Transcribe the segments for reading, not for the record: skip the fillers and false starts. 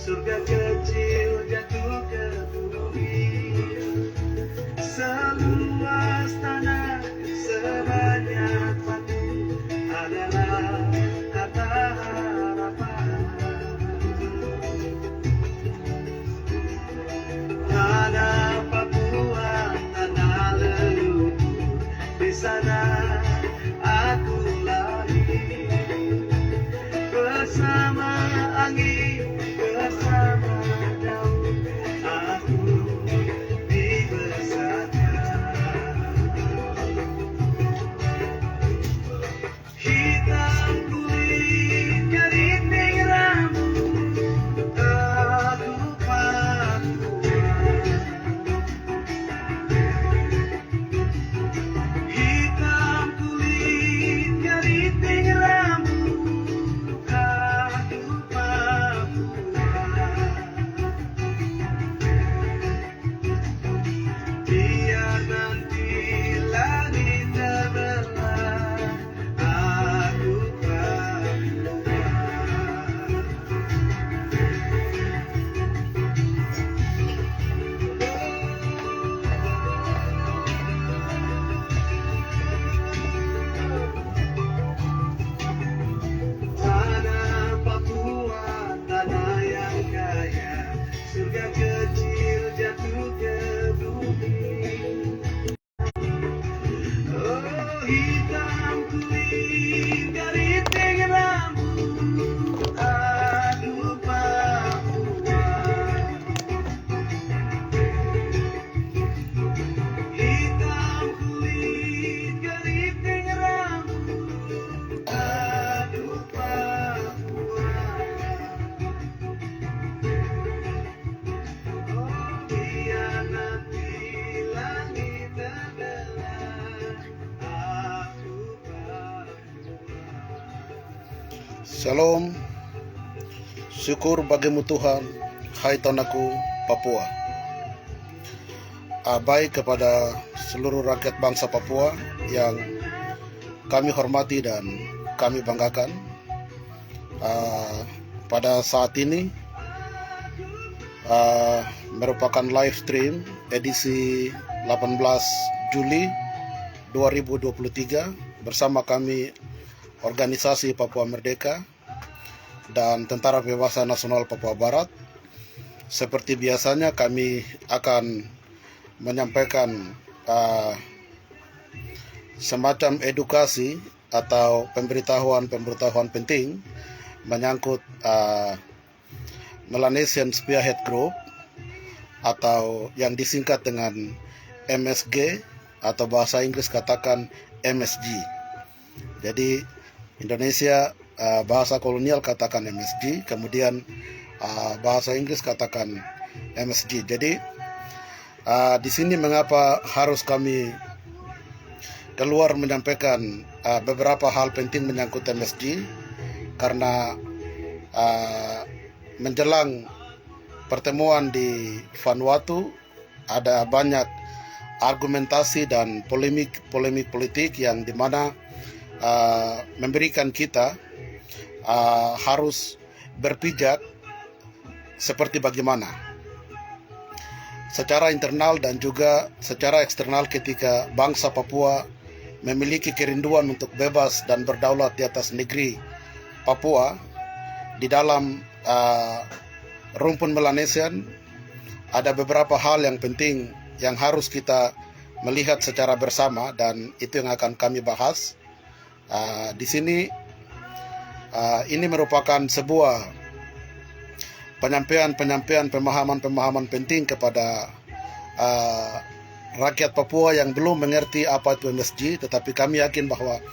Surga kecil jatuh ke bumi, seluas tanah sebanyak batu adalah kata harapan. Tanah Papua, tanah leluhur, di sana aku lahir bersama angin. Bersama daun aku dibesarkan, hitam kulit keriting rambut aku Papua, hitam kulit keriting rambut aku Papua. Biar nanti langit terbelah, aku Papua. Tanah Papua, tanah yang kaya, surga kecil jatuh ke bumi. Oh, hitam kulit keriting rambut aku Papua, hitam kulit keriting rambut aku Papua. Oh, biar nanti langit terbelah, aku Papua. Shalom, syukur bagimu Tuhan, hai tanahku Papua. Baik kepada seluruh rakyat bangsa Papua yang kami hormati dan kami banggakan. Pada saat ini merupakan live stream edisi 18 Juli 2023 bersama kami Organisasi Papua Merdeka dan Tentara Pembebasan Nasional Papua Barat. Seperti biasanya kami akan menyampaikan semacam edukasi atau pemberitahuan penting menyangkut Melanesian Spearhead Group atau yang disingkat dengan MSG atau bahasa Inggris katakan MSG. Jadi Indonesia bahasa kolonial katakan MSG, kemudian bahasa Inggris katakan MSG. Jadi di sini mengapa harus kami keluar menyampaikan beberapa hal penting menyangkut MSG, karena menjelang pertemuan di Vanuatu ada banyak argumentasi dan polemik politik yang dimana memberikan kita harus berpijak seperti bagaimana secara internal dan juga secara eksternal ketika bangsa Papua memiliki kerinduan untuk bebas dan berdaulat di atas negeri Papua. Di dalam rumpun Melanesian ada beberapa hal yang penting yang harus kita melihat secara bersama, dan itu yang akan kami bahas di sini. Ini merupakan sebuah penyampaian pemahaman penting kepada rakyat Papua yang belum mengerti apa itu MSG, tetapi kami yakin bahwa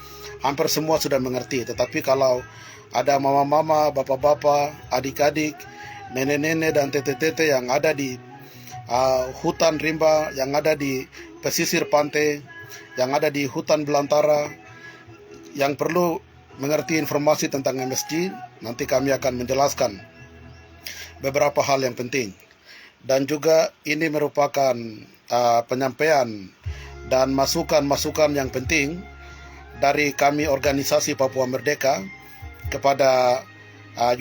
hampir semua sudah mengerti. Tetapi kalau ada mama-mama, bapak-bapak, adik-adik, nenek-nenek dan tete-tete yang ada di hutan rimba yang ada di pesisir pantai, yang ada di hutan belantara, yang perlu mengerti informasi tentang MSG. Nanti kami akan menjelaskan beberapa hal yang penting. Dan juga ini merupakan penyampaian dan masukan-masukan yang penting dari kami organisasi Papua Merdeka kepada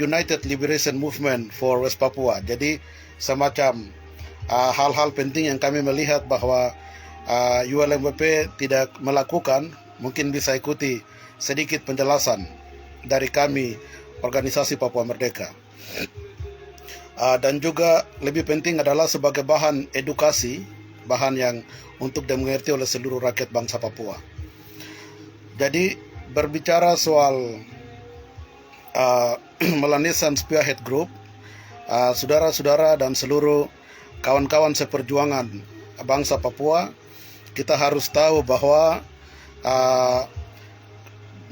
United Liberation Movement for West Papua. Jadi semacam hal-hal penting yang kami melihat bahwa ULMWP tidak melakukan, mungkin bisa ikuti sedikit penjelasan dari kami organisasi Papua Merdeka. Dan juga lebih penting adalah sebagai bahan edukasi, bahan yang untuk dimengerti oleh seluruh rakyat bangsa Papua. Jadi berbicara soal Melanesian Spearhead Group, saudara-saudara dan seluruh kawan-kawan seperjuangan bangsa Papua, kita harus tahu bahwa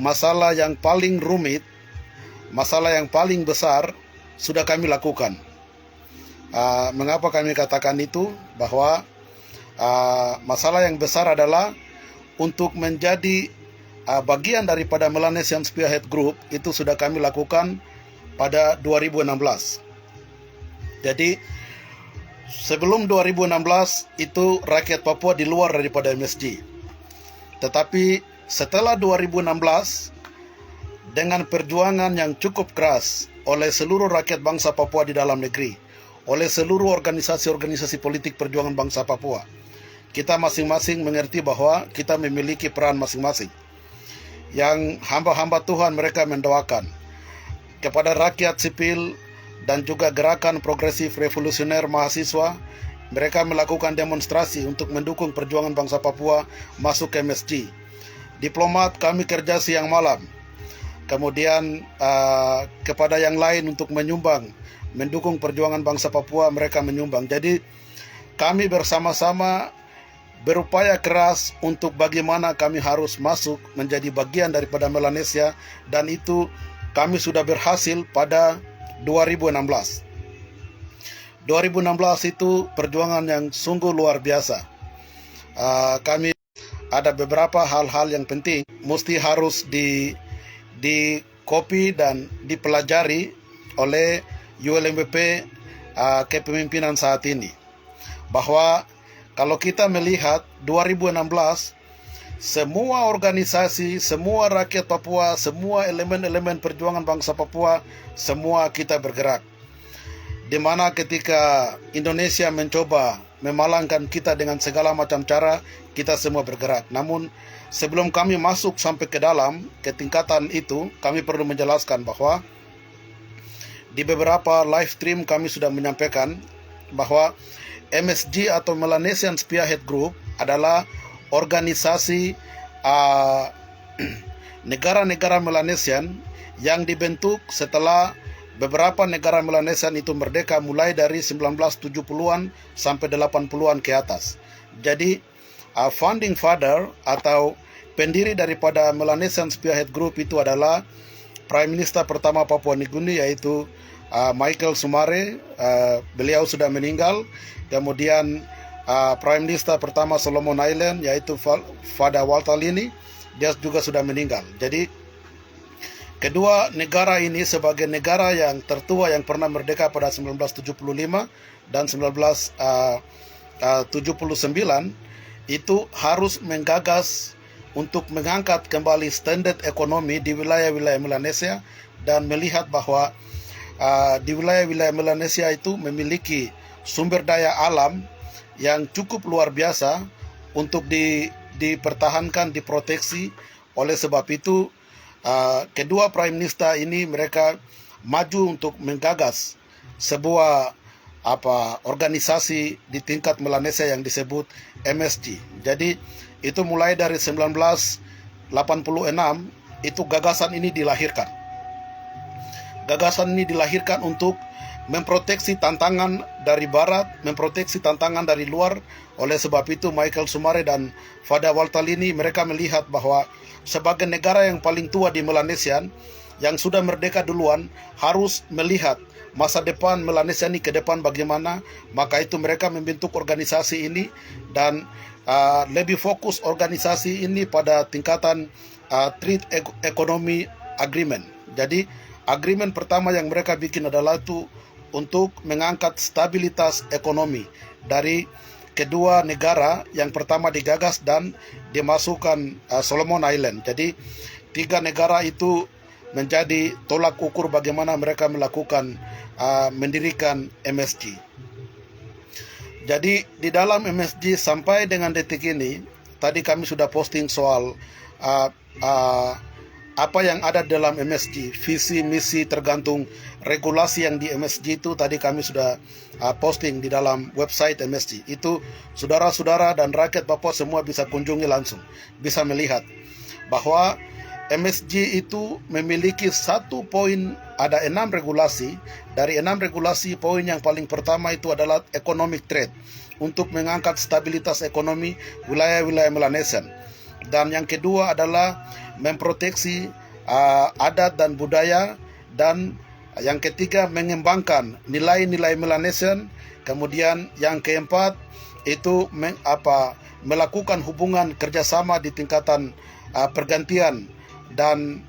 masalah yang paling rumit, masalah yang paling besar sudah kami lakukan. Mengapa kami katakan itu? Bahwa masalah yang besar adalah untuk menjadi bagian daripada Melanesian Spearhead Group itu sudah kami lakukan pada 2016. Jadi sebelum 2016 itu rakyat Papua di luar daripada MSG. Tetapi setelah 2016 dengan perjuangan yang cukup keras oleh seluruh rakyat bangsa Papua di dalam negeri, oleh seluruh organisasi-organisasi politik perjuangan bangsa Papua, kita masing-masing mengerti bahwa kita memiliki peran masing-masing. Yang hamba-hamba Tuhan mereka mendoakan kepada rakyat sipil dan juga gerakan progresif revolusioner mahasiswa, mereka melakukan demonstrasi untuk mendukung perjuangan bangsa Papua masuk ke MSG. Diplomat kami kerja siang malam. Kemudian kepada yang lain untuk menyumbang, mendukung perjuangan bangsa Papua, mereka menyumbang. Jadi kami bersama-sama berupaya keras untuk bagaimana kami harus masuk menjadi bagian daripada Melanesia, dan itu kami sudah berhasil pada 2016. 2016 itu perjuangan yang sungguh luar biasa. Kami ada beberapa hal-hal yang penting mesti harus di copy dan dipelajari oleh ULMWP kepemimpinan saat ini. Bahwa kalau kita melihat 2016, semua organisasi, semua rakyat Papua, semua elemen-elemen perjuangan bangsa Papua, semua kita bergerak. Di mana ketika Indonesia mencoba memalangkan kita dengan segala macam cara, kita semua bergerak. Namun sebelum kami masuk sampai ke dalam, ke tingkatan itu, kami perlu menjelaskan bahwa di beberapa live stream kami sudah menyampaikan bahwa MSG atau Melanesian Spearhead Group adalah organisasi negara-negara Melanesian yang dibentuk setelah beberapa negara Melanesian itu merdeka mulai dari 1970-an sampai 80-an ke atas. Jadi founding father atau pendiri daripada Melanesian Spearhead Group itu adalah Prime Minister pertama Papua Nugini, yaitu Michael Sumare. Beliau sudah meninggal. Kemudian Prime Minister pertama Solomon Island, yaitu Fada Waltalini, dia juga sudah meninggal. Jadi kedua negara ini sebagai negara yang tertua yang pernah merdeka pada 1975 dan 1979 itu harus menggagas untuk mengangkat kembali standar ekonomi di wilayah-wilayah Melanesia, dan melihat bahwa di wilayah-wilayah Melanesia itu memiliki sumber daya alam yang cukup luar biasa untuk dipertahankan, diproteksi. Oleh sebab itu kedua Prime Minister ini mereka maju untuk menggagas sebuah organisasi di tingkat Melanesia yang disebut MSG. Jadi itu mulai dari 1986 itu gagasan ini dilahirkan. Gagasan ini dilahirkan untuk memproteksi tantangan dari barat, memproteksi tantangan dari luar. Oleh sebab itu Michael Sumare dan Fada Waltalini mereka melihat bahwa sebagai negara yang paling tua di Melanesian, yang sudah merdeka duluan harus melihat masa depan Melanesia ini ke depan bagaimana, maka itu mereka membentuk organisasi ini dan lebih fokus organisasi ini pada tingkatan Trade Economy Agreement. Jadi agreement pertama yang mereka bikin adalah itu untuk mengangkat stabilitas ekonomi dari kedua negara. Yang pertama digagas dan dimasukkan Solomon Island. Jadi 3 negara itu menjadi tolak ukur bagaimana mereka melakukan mendirikan MSG. Jadi di dalam MSG sampai dengan detik ini, tadi kami sudah posting soal apa yang ada dalam MSG, visi misi tergantung regulasi yang di MSG itu tadi kami sudah posting di dalam website MSG. Itu saudara-saudara dan rakyat Papua semua bisa kunjungi langsung, bisa melihat bahwa MSG itu memiliki 1 poin, ada 6 regulasi. Dari 6 regulasi, poin yang paling pertama itu adalah economic trade, untuk mengangkat stabilitas ekonomi wilayah-wilayah Melanesian. Dan yang kedua adalah memproteksi adat dan budaya. Dan yang ketiga mengembangkan nilai-nilai Melanesian. Kemudian yang keempat itu melakukan hubungan kerjasama di tingkatan pergantian. Dan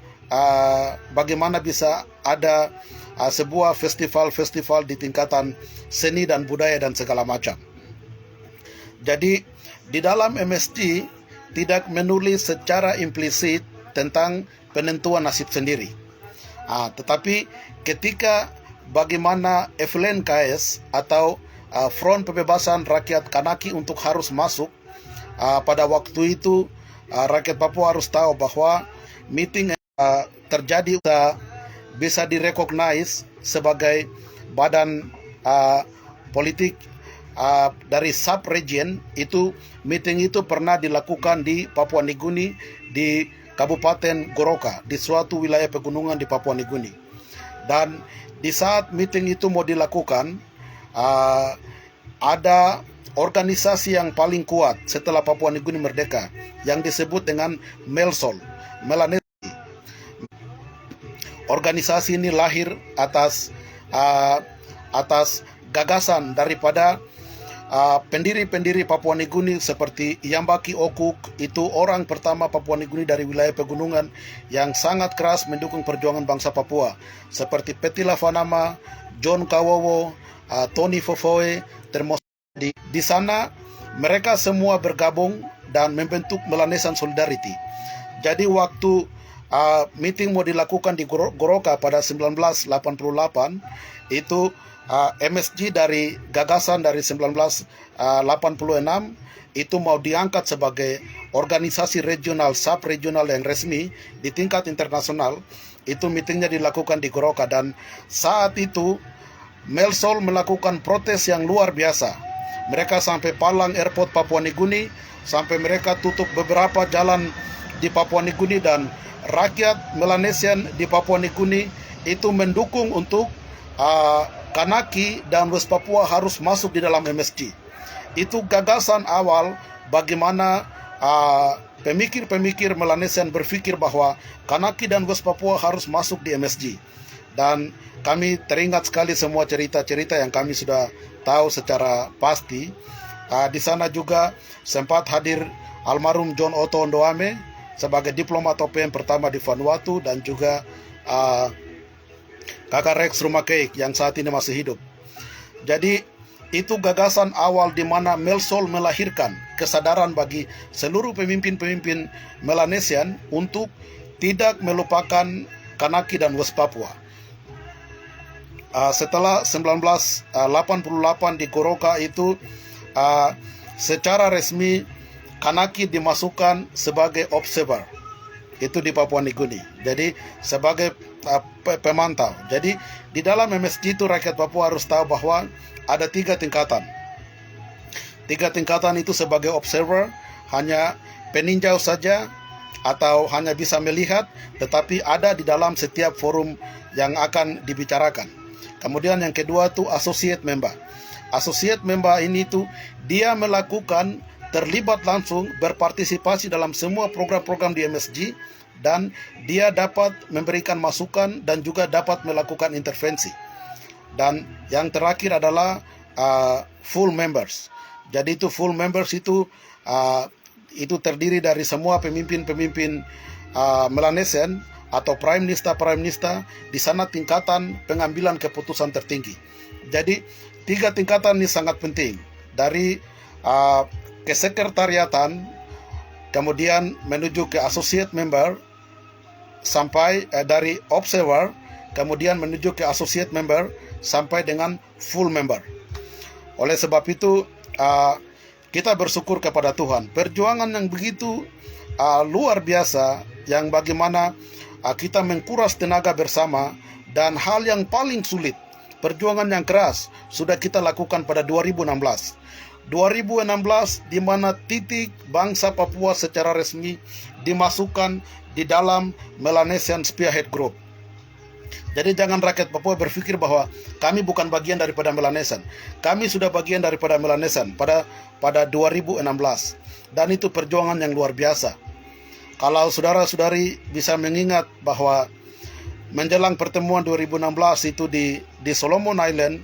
bagaimana bisa ada sebuah festival-festival di tingkatan seni dan budaya dan segala macam. Jadi di dalam MSG tidak menulis secara implisit tentang penentuan nasib sendiri. Tetapi ketika bagaimana FLNKS atau Front Pembebasan Rakyat Kanaki untuk harus masuk, pada waktu itu rakyat Papua harus tahu bahwa meeting terjadi bisa direcognize sebagai badan politik dari sub-region. Itu meeting itu pernah dilakukan di Papua Nugini, di Kabupaten Goroka, di suatu wilayah pegunungan di Papua Nugini. Dan di saat meeting itu mau dilakukan, ada organisasi yang paling kuat setelah Papua Nugini merdeka yang disebut dengan MELSOL, Melanesia. Organisasi ini lahir atas gagasan daripada pendiri-pendiri Papua Nugini seperti Iambaki Okuk. Itu orang pertama Papua Nugini dari wilayah pegunungan yang sangat keras mendukung perjuangan bangsa Papua, seperti Petila Fanama, John Kawowo, Tony Fofoe, Termosadi. Di sana mereka semua bergabung dan membentuk Melanesian Solidarity. Jadi waktu meeting mau dilakukan di Goroka pada 1988, itu MSG dari gagasan dari 1986 itu mau diangkat sebagai organisasi regional, sub-regional yang resmi di tingkat internasional. Itu meetingnya dilakukan di Goroka, dan saat itu MELSOL melakukan protes yang luar biasa. Mereka sampai palang airport Papua Nugini, sampai mereka tutup beberapa jalan di Papua Nugini, dan rakyat Melanesian di Papua Nugini itu mendukung untuk Kanaki dan West Papua harus masuk di dalam MSG. Itu gagasan awal bagaimana pemikir-pemikir Melanesian berpikir bahwa Kanaki dan West Papua harus masuk di MSG. Dan kami teringat sekali semua cerita-cerita yang kami sudah tahu secara pasti. Di sana juga sempat hadir almarhum John Otto Ondoame sebagai diplomat OPM pertama di Vanuatu, dan juga Kakak Rex Rumakeik yang saat ini masih hidup. Jadi itu gagasan awal di mana MELSOL melahirkan kesadaran bagi seluruh pemimpin-pemimpin Melanesian untuk tidak melupakan Kanaki dan West Papua. Setelah 1988 di Goroka itu secara resmi Kanaki dimasukkan sebagai observer itu di Papua Nugini, jadi sebagai pemantau. Jadi di dalam MSG itu rakyat Papua harus tahu bahwa ada 3 tingkatan. 3 tingkatan itu sebagai observer, hanya peninjau saja atau hanya bisa melihat, tetapi ada di dalam setiap forum yang akan dibicarakan. Kemudian yang kedua itu associate member. Associate member ini tuh dia melakukan terlibat langsung, berpartisipasi dalam semua program-program di MSG, dan dia dapat memberikan masukan dan juga dapat melakukan intervensi. Dan yang terakhir adalah full members. Jadi itu full members itu terdiri dari semua pemimpin-pemimpin Melanesian atau prime minister di sana tingkatan pengambilan keputusan tertinggi. Jadi 3 tingkatan ini sangat penting, dari kesekretariatan, kemudian menuju ke associate member, sampai dari observer, kemudian menuju ke associate member, sampai dengan full member. Oleh sebab itu kita bersyukur kepada Tuhan, perjuangan yang begitu luar biasa, yang bagaimana kita mengkuras tenaga bersama, dan hal yang paling sulit, perjuangan yang keras sudah kita lakukan pada 2016 di mana titik bangsa Papua secara resmi dimasukkan di dalam Melanesian Spearhead Group. Jadi jangan rakyat Papua berpikir bahwa kami bukan bagian daripada Melanesian. Kami sudah bagian daripada Melanesian pada 2016, dan itu perjuangan yang luar biasa. Kalau saudara-saudari bisa mengingat bahwa menjelang pertemuan 2016 itu di Solomon Island,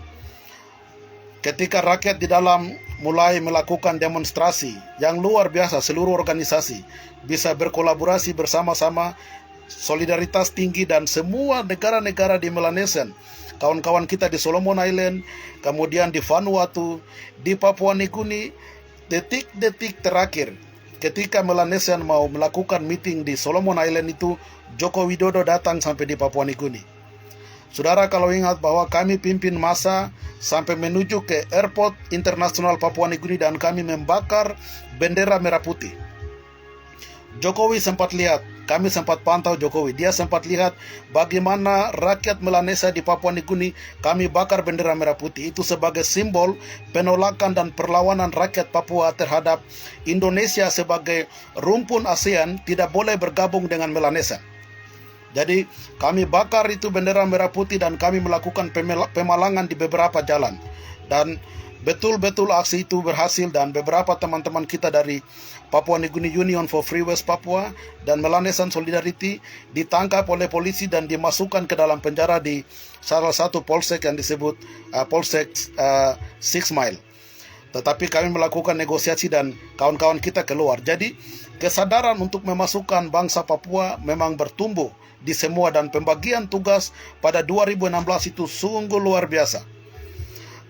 ketika rakyat di dalam mulai melakukan demonstrasi yang luar biasa, seluruh organisasi bisa berkolaborasi bersama-sama, solidaritas tinggi, dan semua negara-negara di Melanesian, kawan-kawan kita di Solomon Island, kemudian di Vanuatu, di Papua Nugini, detik-detik terakhir ketika Melanesian mau melakukan meeting di Solomon Island itu, Joko Widodo datang sampai di Papua Nugini. Saudara kalau ingat bahwa kami pimpin massa sampai menuju ke Airport Internasional Papua Nugini dan kami membakar bendera merah putih. Jokowi sempat lihat, kami sempat pantau Jokowi, dia sempat lihat bagaimana rakyat Melanesia di Papua Nugini kami bakar bendera merah putih. Itu sebagai simbol penolakan dan perlawanan rakyat Papua terhadap Indonesia sebagai rumpun ASEAN tidak boleh bergabung dengan Melanesia. Jadi kami bakar itu bendera merah putih dan kami melakukan pemalangan di beberapa jalan. Dan betul-betul aksi itu berhasil, dan beberapa teman-teman kita dari Papua Nugini Union for Free West Papua dan Melanesian Solidarity ditangkap oleh polisi dan dimasukkan ke dalam penjara di salah satu polsek yang disebut Polsek 6 Mile. Tetapi kami melakukan negosiasi dan kawan-kawan kita keluar. Jadi kesadaran untuk memasukkan bangsa Papua memang bertumbuh di semua, dan pembagian tugas pada 2016 itu sungguh luar biasa.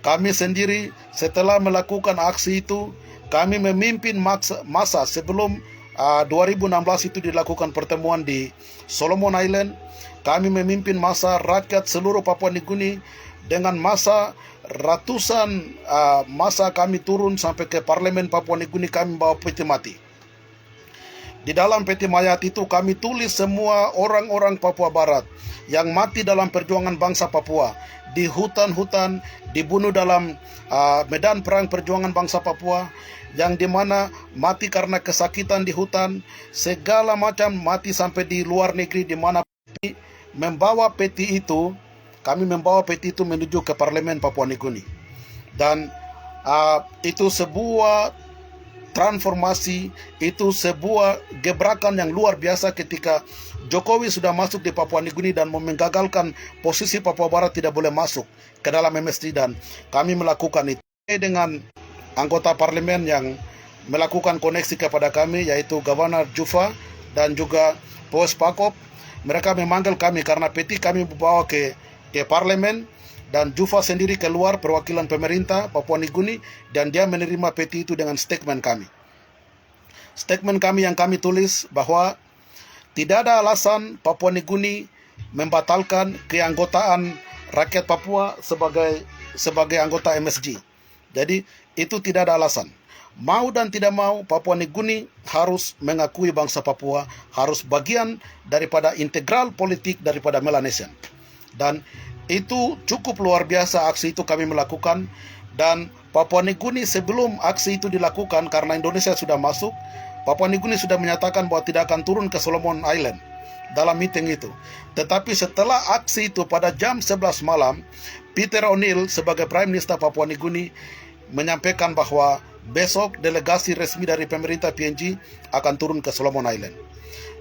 Kami sendiri setelah melakukan aksi itu, kami memimpin masa sebelum 2016 itu dilakukan pertemuan di Solomon Island. Kami memimpin masa rakyat seluruh Papua Nugini dengan masa ratusan masa kami turun sampai ke Parlemen Papua Nugini, kami bawa peti mati. Di dalam peti mayat itu kami tulis semua orang-orang Papua Barat yang mati dalam perjuangan bangsa Papua, di hutan-hutan, dibunuh dalam medan perang perjuangan bangsa Papua, yang dimana mati karena kesakitan di hutan, segala macam mati sampai di luar negeri, dimana membawa peti itu, kami membawa peti itu menuju ke Parlemen Papua Nugini. Dan itu sebuah transformasi, itu sebuah gebrakan yang luar biasa ketika Jokowi sudah masuk di Papua Nugini dan menggagalkan posisi Papua Barat tidak boleh masuk ke dalam MSD, dan kami melakukan itu dengan anggota parlemen yang melakukan koneksi kepada kami, yaitu Governor Jufa dan juga Poes Pakop. Mereka memanggil kami karena peti kami bawa ke parlemen, dan Jufa sendiri keluar perwakilan pemerintah Papua Nugini, dan dia menerima peti itu dengan statement kami. Statement kami yang kami tulis bahwa tidak ada alasan Papua Nugini membatalkan keanggotaan rakyat Papua sebagai anggota MSG. Jadi itu tidak ada alasan. Mau dan tidak mau, Papua Nugini harus mengakui bangsa Papua, harus bagian daripada integral politik daripada Melanesian. Dan itu cukup luar biasa aksi itu kami melakukan. Dan Papua Nugini sebelum aksi itu dilakukan, karena Indonesia sudah masuk, Papua Nugini sudah menyatakan bahwa tidak akan turun ke Solomon Island dalam meeting itu. Tetapi setelah aksi itu pada jam 11 malam, Peter O'Neill sebagai Prime Minister Papua Nugini menyampaikan bahwa besok delegasi resmi dari pemerintah PNG akan turun ke Solomon Island.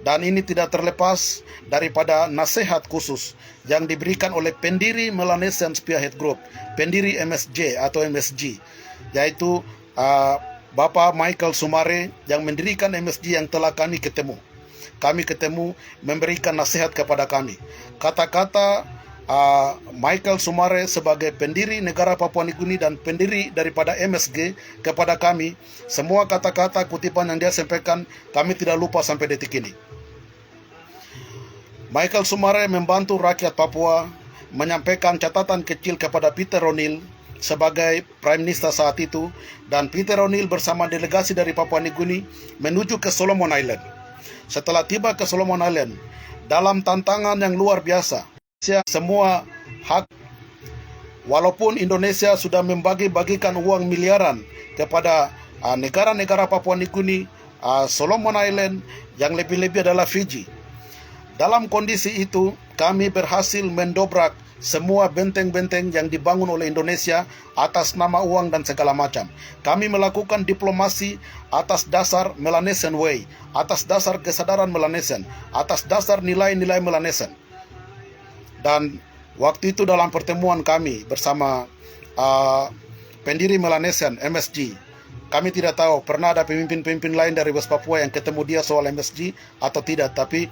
Dan ini tidak terlepas daripada nasihat khusus yang diberikan oleh pendiri Melanesian Spearhead Group, pendiri MSJ atau MSG, yaitu Bapak Michael Sumare yang mendirikan MSG yang telah kami ketemu. Kami ketemu memberikan nasihat kepada kami. Kata-kata Michael Sumare sebagai pendiri negara Papua Nugini dan pendiri daripada MSG kepada kami, semua kata-kata kutipan yang dia sampaikan kami tidak lupa sampai detik ini. Michael Sumare membantu rakyat Papua, menyampaikan catatan kecil kepada Peter O'Neill sebagai Prime Minister saat itu, dan Peter O'Neill bersama delegasi dari Papua Nugini menuju ke Solomon Island. Setelah tiba ke Solomon Island, dalam tantangan yang luar biasa, semua hak, walaupun Indonesia sudah membagi-bagikan uang miliaran kepada negara-negara Papua Nugini, Solomon Island, yang lebih-lebih adalah Fiji. Dalam kondisi itu, kami berhasil mendobrak semua benteng-benteng yang dibangun oleh Indonesia atas nama uang dan segala macam. Kami melakukan diplomasi atas dasar Melanesian Way, atas dasar kesadaran Melanesian, atas dasar nilai-nilai Melanesian. Dan waktu itu dalam pertemuan kami bersama pendiri Melanesian, MSG, kami tidak tahu pernah ada pemimpin-pemimpin lain dari West Papua yang ketemu dia soal MSG atau tidak, tapi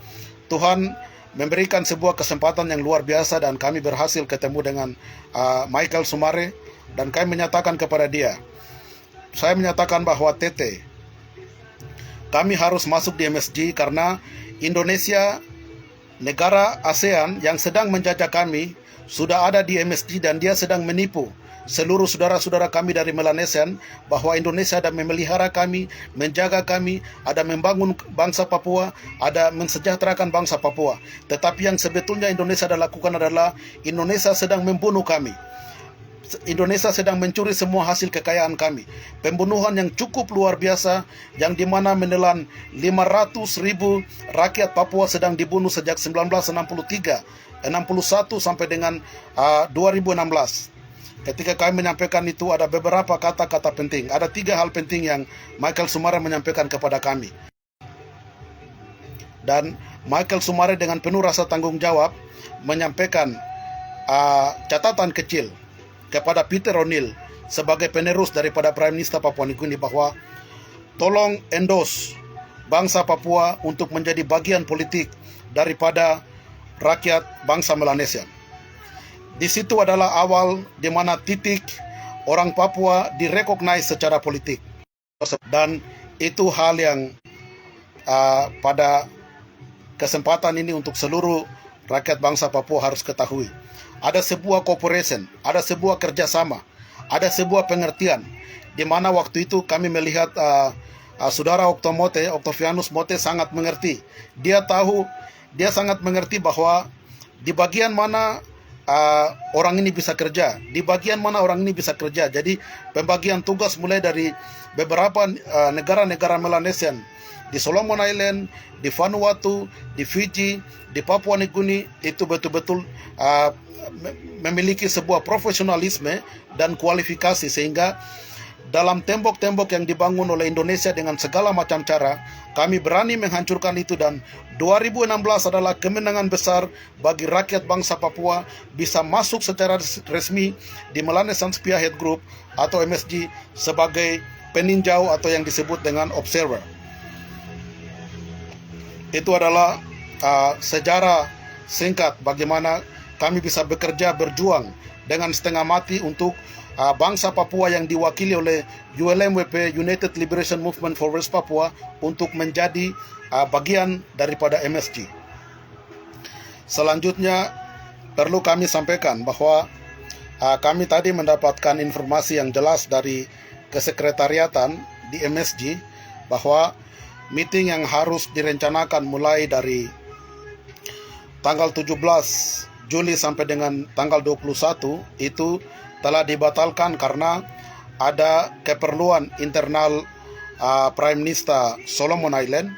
Tuhan memberikan sebuah kesempatan yang luar biasa dan kami berhasil ketemu dengan Michael Sumare, dan kami menyatakan kepada dia, saya menyatakan bahwa Tete, kami harus masuk di MSG karena Indonesia, negara ASEAN yang sedang menjajah kami, sudah ada di MSG dan dia sedang menipu seluruh saudara-saudara kami dari Melanesian bahwa Indonesia ada memelihara kami, menjaga kami, ada membangun bangsa Papua, ada mensejahterakan bangsa Papua. Tetapi yang sebetulnya Indonesia lakukan adalah Indonesia sedang membunuh kami. Indonesia sedang mencuri semua hasil kekayaan kami. Pembunuhan yang cukup luar biasa, yang dimana menelan 500.000 rakyat Papua sedang dibunuh sejak 1963, 61 sampai dengan 2016. Ketika kami menyampaikan itu, ada beberapa kata-kata penting. Ada 3 hal penting yang Michael Sumare menyampaikan kepada kami. Dan Michael Sumare dengan penuh rasa tanggung jawab menyampaikan catatan kecil kepada Peter O'Neill sebagai penerus daripada Prime Minister Papua Nugini bahwa tolong endorse bangsa Papua untuk menjadi bagian politik daripada rakyat bangsa Melanesian. Di situ adalah awal di mana titik orang Papua direcognize secara politik. Dan itu hal yang pada kesempatan ini untuk seluruh rakyat bangsa Papua harus ketahui. Ada sebuah cooperation, ada sebuah kerjasama, ada sebuah pengertian, di mana waktu itu kami melihat saudara Octavianus Mote sangat mengerti. Dia sangat mengerti bahwa di bagian mana orang ini bisa kerja, di bagian mana orang ini bisa kerja. Jadi pembagian tugas mulai dari beberapa negara-negara Melanesian, di Solomon Island, di Vanuatu, di Fiji, di Papua Nugini, itu betul-betul memiliki sebuah profesionalisme dan kualifikasi, sehingga dalam tembok-tembok yang dibangun oleh Indonesia dengan segala macam cara, kami berani menghancurkan itu. Dan 2016 adalah kemenangan besar bagi rakyat bangsa Papua bisa masuk secara resmi di Melanesian Spearhead Group atau MSG sebagai peninjau atau yang disebut dengan observer. Itu adalah sejarah singkat bagaimana kami bisa bekerja berjuang dengan setengah mati untuk bangsa Papua yang diwakili oleh ULMWP, United Liberation Movement for West Papua, untuk menjadi bagian daripada MSG. Selanjutnya perlu kami sampaikan bahwa kami tadi mendapatkan informasi yang jelas dari kesekretariatan di MSG bahwa meeting yang harus direncanakan mulai dari tanggal 17 Juli sampai dengan tanggal 21 itu telah dibatalkan karena ada keperluan internal Prime Minister Solomon Island.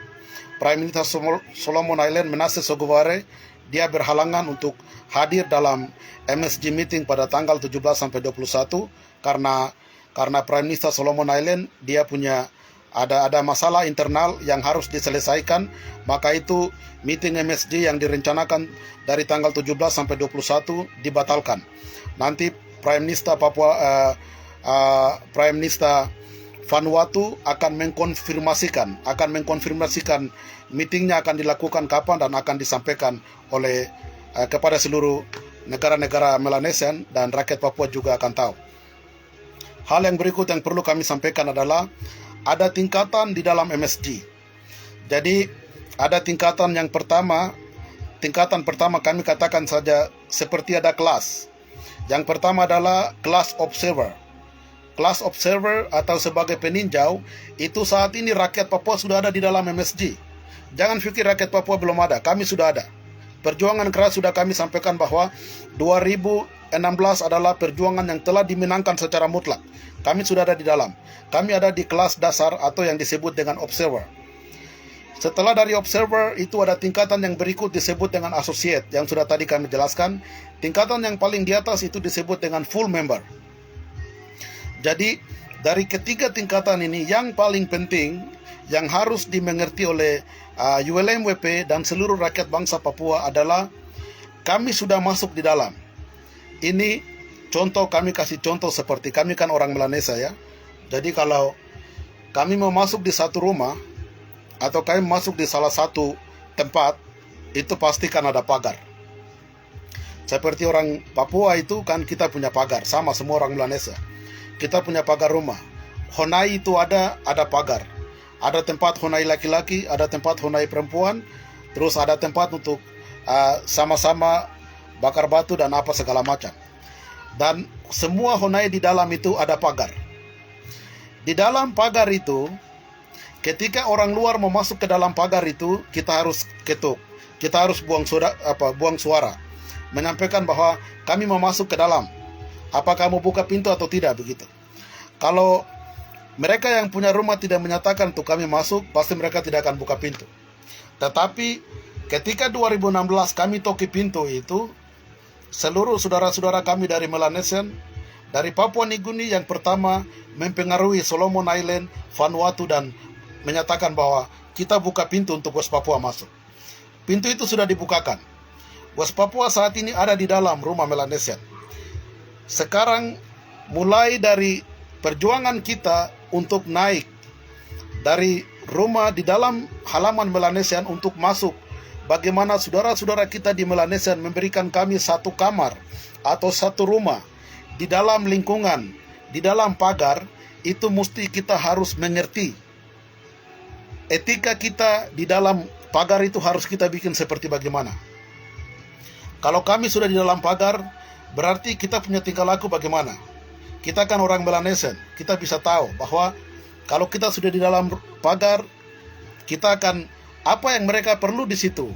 Prime Minister Solomon Island, Menace Soguvare, dia berhalangan untuk hadir dalam MSG meeting pada tanggal 17 sampai 21 karena karena Prime Minister Solomon Island dia punya ada masalah internal yang harus diselesaikan, maka itu meeting MSG yang direncanakan dari tanggal 17 sampai 21 dibatalkan. Nanti Prime Minister Prime Minister Vanuatu akan mengkonfirmasikan meetingnya akan dilakukan kapan dan akan disampaikan oleh kepada seluruh negara-negara Melanesian, dan rakyat Papua juga akan tahu. Hal yang berikut yang perlu kami sampaikan adalah ada tingkatan di dalam MSG. Jadi ada tingkatan pertama kami katakan saja seperti ada kelas. Yang pertama adalah kelas observer. Kelas observer atau sebagai peninjau, itu saat ini rakyat Papua sudah ada di dalam MSG. Jangan pikir rakyat Papua belum ada, kami sudah ada. Perjuangan keras sudah kami sampaikan bahwa 2016 adalah perjuangan yang telah dimenangkan secara mutlak. Kami sudah ada di dalam. Kami ada di kelas dasar atau yang disebut dengan observer. Setelah dari observer itu ada tingkatan yang berikut disebut dengan associate yang sudah tadi kami jelaskan. Tingkatan yang paling di atas itu disebut dengan full member. Jadi dari ketiga tingkatan ini yang paling penting yang harus dimengerti oleh ULMWP dan seluruh rakyat bangsa Papua adalah kami sudah masuk di dalam. Ini contoh, kami kasih contoh seperti kami kan orang Melanesia ya. Jadi kalau kami mau masuk di satu rumah atau kami masuk di salah satu tempat, itu pasti kan ada pagar. Seperti orang Papua itu kan kita punya pagar, sama semua orang Melanesia. Kita punya pagar rumah. Honai itu ada pagar. Ada tempat honai laki-laki, ada tempat honai perempuan, terus ada tempat untuk sama-sama bakar batu dan apa segala macam. Dan semua honai di dalam itu ada pagar. Di dalam pagar itu, ketika orang luar mau masuk ke dalam pagar itu, kita harus ketuk. Kita harus buang suara. Menyampaikan bahwa kami mau masuk ke dalam. Apa kamu buka pintu atau tidak, begitu. Kalau mereka yang punya rumah tidak menyatakan untuk kami masuk, pasti mereka tidak akan buka pintu. Tetapi ketika 2016 kami toki pintu itu, seluruh saudara-saudara kami dari Melanesian, dari Papua Nugini yang pertama mempengaruhi Solomon Island, Vanuatu, dan menyatakan bahwa kita buka pintu untuk West Papua masuk. Pintu itu sudah dibukakan. West Papua saat ini ada di dalam rumah Melanesian. Sekarang mulai dari perjuangan kita untuk naik dari rumah di dalam halaman Melanesian untuk masuk, bagaimana saudara-saudara kita di Melanesian memberikan kami satu kamar atau satu rumah di dalam lingkungan, di dalam pagar, itu mesti kita harus mengerti. Etika kita di dalam pagar itu harus kita bikin seperti bagaimana. Kalau kami sudah di dalam pagar, berarti kita punya tingkah laku bagaimana. Kita kan orang Melanesian, kita bisa tahu bahwa kalau kita sudah di dalam pagar, kita akan apa yang mereka perlu di situ,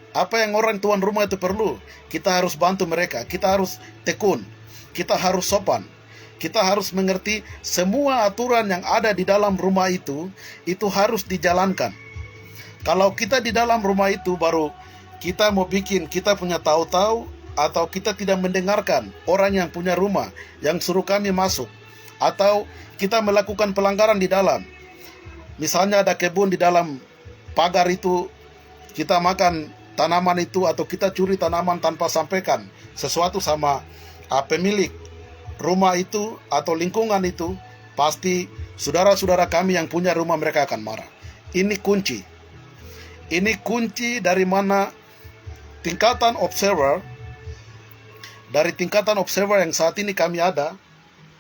apa yang orang tuan rumah itu perlu, kita harus bantu mereka, kita harus tekun, kita harus sopan, kita harus mengerti semua aturan yang ada di dalam rumah itu harus dijalankan. Kalau kita di dalam rumah itu baru kita mau bikin, kita punya tahu-tahu, atau kita tidak mendengarkan orang yang punya rumah yang suruh kami masuk, atau kita melakukan pelanggaran di dalam. Misalnya ada kebun di dalam pagar itu, kita makan tanaman itu, atau kita curi tanaman tanpa sampaikan sesuatu sama pemilik rumah itu atau lingkungan itu, pasti saudara-saudara kami yang punya rumah mereka akan marah. Ini kunci. Ini kunci dari mana tingkatan observer. Dari tingkatan observer yang saat ini kami ada,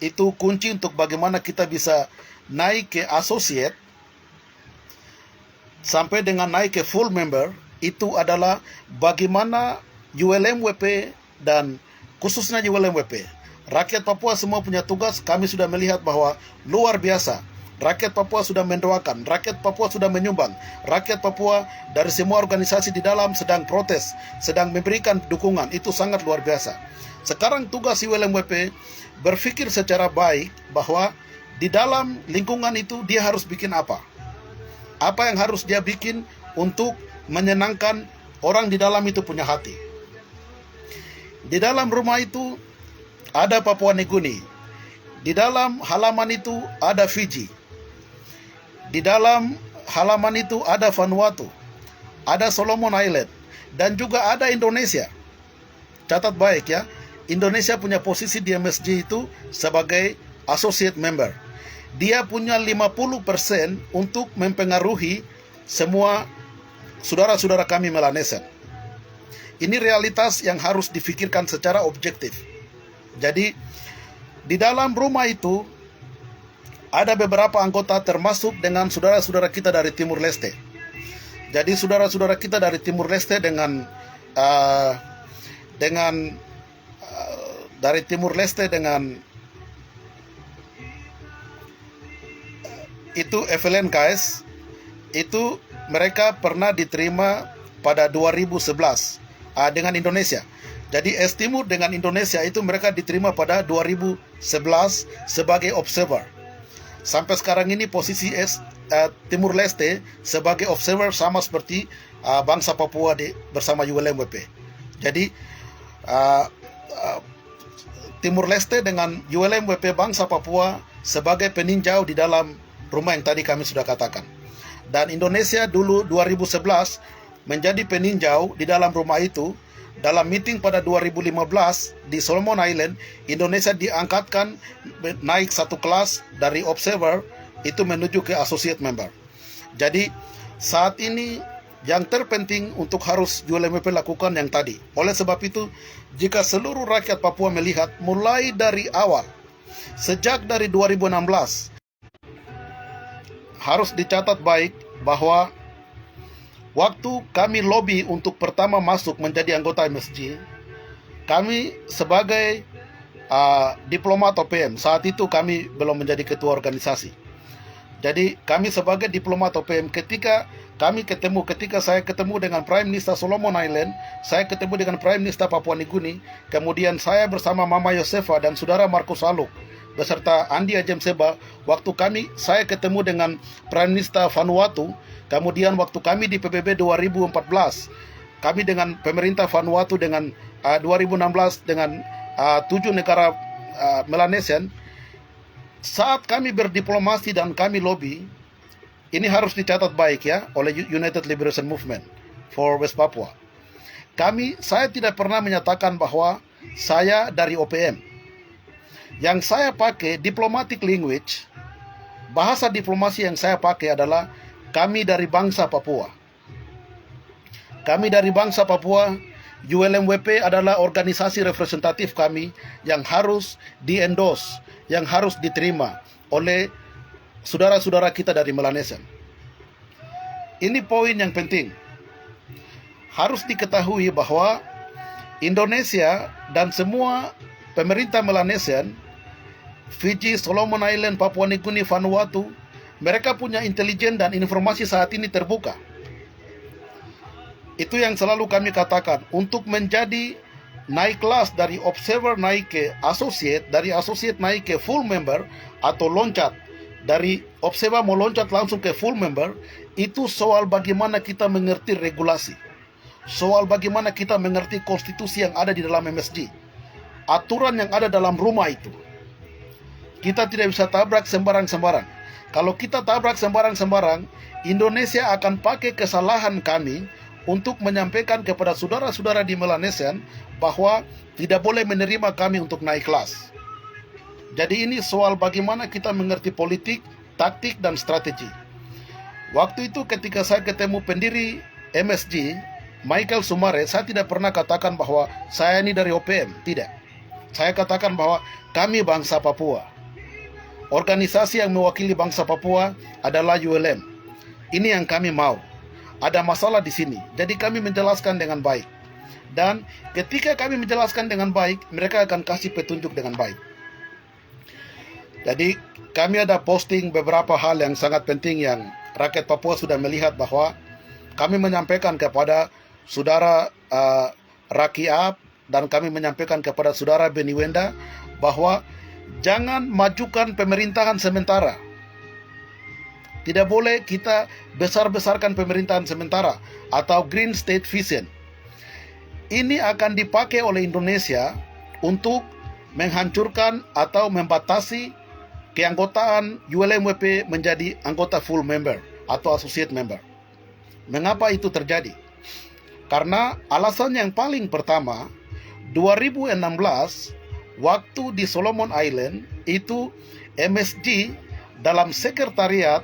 itu kunci untuk bagaimana kita bisa naik ke associate sampai dengan naik ke full member. Itu adalah bagaimana ULMWP dan khususnya ULMWP, rakyat Papua semua punya tugas. Kami sudah melihat bahwa luar biasa. Rakyat Papua sudah mendoakan, rakyat Papua sudah menyumbang, rakyat Papua dari semua organisasi di dalam sedang protes, sedang memberikan dukungan. Itu sangat luar biasa. Sekarang tugas ULMWP berpikir secara baik bahwa di dalam lingkungan itu dia harus bikin apa. Apa yang harus dia bikin untuk menyenangkan orang di dalam itu punya hati. Di dalam rumah itu ada Papua Nugini. Di dalam halaman itu ada Fiji. Di dalam halaman itu ada Vanuatu, ada Solomon Island, dan juga ada Indonesia. Catat baik ya, Indonesia punya posisi di MSG itu sebagai associate member. Dia punya 50% untuk mempengaruhi semua saudara-saudara kami Melanesian. Ini realitas yang harus difikirkan secara objektif. Jadi, di dalam rumah itu ada beberapa anggota termasuk dengan saudara-saudara kita dari Timur Leste. Jadi saudara-saudara kita dari Timur Leste dari Timur Leste dengan itu FLNKS itu mereka pernah diterima pada 2011 dengan Indonesia. Jadi S Timur dengan Indonesia itu mereka diterima pada 2011 sebagai observer. Sampai sekarang ini posisi Timur Leste sebagai observer sama seperti bangsa Papua bersama ULMWP. Jadi Timur Leste dengan ULMWP bangsa Papua sebagai peninjau di dalam rumah yang tadi kami sudah katakan. Dan Indonesia dulu 2011 menjadi peninjau di dalam rumah itu. Dalam meeting pada 2015 di Solomon Island, Indonesia diangkatkan naik satu kelas dari observer itu menuju ke associate member. Jadi saat ini yang terpenting untuk harus ULMWP lakukan yang tadi. Oleh sebab itu, jika seluruh rakyat Papua melihat mulai dari awal, sejak dari 2016, harus dicatat baik bahwa waktu kami lobby untuk pertama masuk menjadi anggota MSG, kami sebagai diplomat OPM, saat itu kami belum menjadi ketua organisasi. Jadi kami sebagai diplomat OPM, ketika saya ketemu dengan Prime Minister Solomon Island, saya ketemu dengan Prime Minister Papua Nugini, kemudian saya bersama Mama Yosefa dan Saudara Markus Aluk beserta Andi Ajem Seba, saya ketemu dengan Prime Minister Vanuatu. Kemudian waktu kami di PBB 2014, kami dengan pemerintah Vanuatu dengan 2016 dengan 7 negara Melanesian, saat kami berdiplomasi dan kami lobby, ini harus dicatat baik ya oleh United Liberation Movement for West Papua. Saya tidak pernah menyatakan bahwa saya dari OPM. Yang saya pakai diplomatic language, bahasa diplomasi yang saya pakai adalah kami dari bangsa Papua. Kami dari bangsa Papua, ULMWP adalah organisasi representatif kami yang harus di-endorse, yang harus diterima oleh saudara-saudara kita dari Melanesian. Ini poin yang penting. Harus diketahui bahwa Indonesia dan semua pemerintah Melanesian, Fiji, Solomon Island, Papua Nugini, Vanuatu, mereka punya intelijen dan informasi saat ini terbuka. Itu yang selalu kami katakan. Untuk menjadi naik kelas dari observer naik ke associate, dari associate naik ke full member, atau loncat dari observer mau loncat langsung ke full member, itu soal bagaimana kita mengerti regulasi, soal bagaimana kita mengerti konstitusi yang ada di dalam MSG, aturan yang ada dalam rumah itu. Kita tidak bisa tabrak sembarang-sembarang. Kalau kita tabrak sembarang-sembarang, Indonesia akan pakai kesalahan kami untuk menyampaikan kepada saudara-saudara di Melanesian bahwa tidak boleh menerima kami untuk naik kelas. Jadi ini soal bagaimana kita mengerti politik, taktik, dan strategi. Waktu itu ketika saya ketemu pendiri MSG, Michael Sumare, saya tidak pernah katakan bahwa saya ini dari OPM. Tidak. Saya katakan bahwa kami bangsa Papua. Organisasi yang mewakili bangsa Papua adalah ULM. Ini yang kami mau. Ada masalah di sini. Jadi kami menjelaskan dengan baik. Dan ketika kami menjelaskan dengan baik, mereka akan kasih petunjuk dengan baik. Jadi kami ada posting beberapa hal yang sangat penting yang rakyat Papua sudah melihat bahwa kami menyampaikan kepada saudara Rakiab dan kami menyampaikan kepada saudara Beniwenda bahwa jangan majukan pemerintahan sementara. Tidak boleh kita besar-besarkan pemerintahan sementara atau Green State Vision. Ini akan dipakai oleh Indonesia untuk menghancurkan atau membatasi keanggotaan ULMWP menjadi anggota full member atau associate member. Mengapa itu terjadi? Karena alasan yang paling pertama, 2016 waktu di Solomon Island itu MSG dalam sekretariat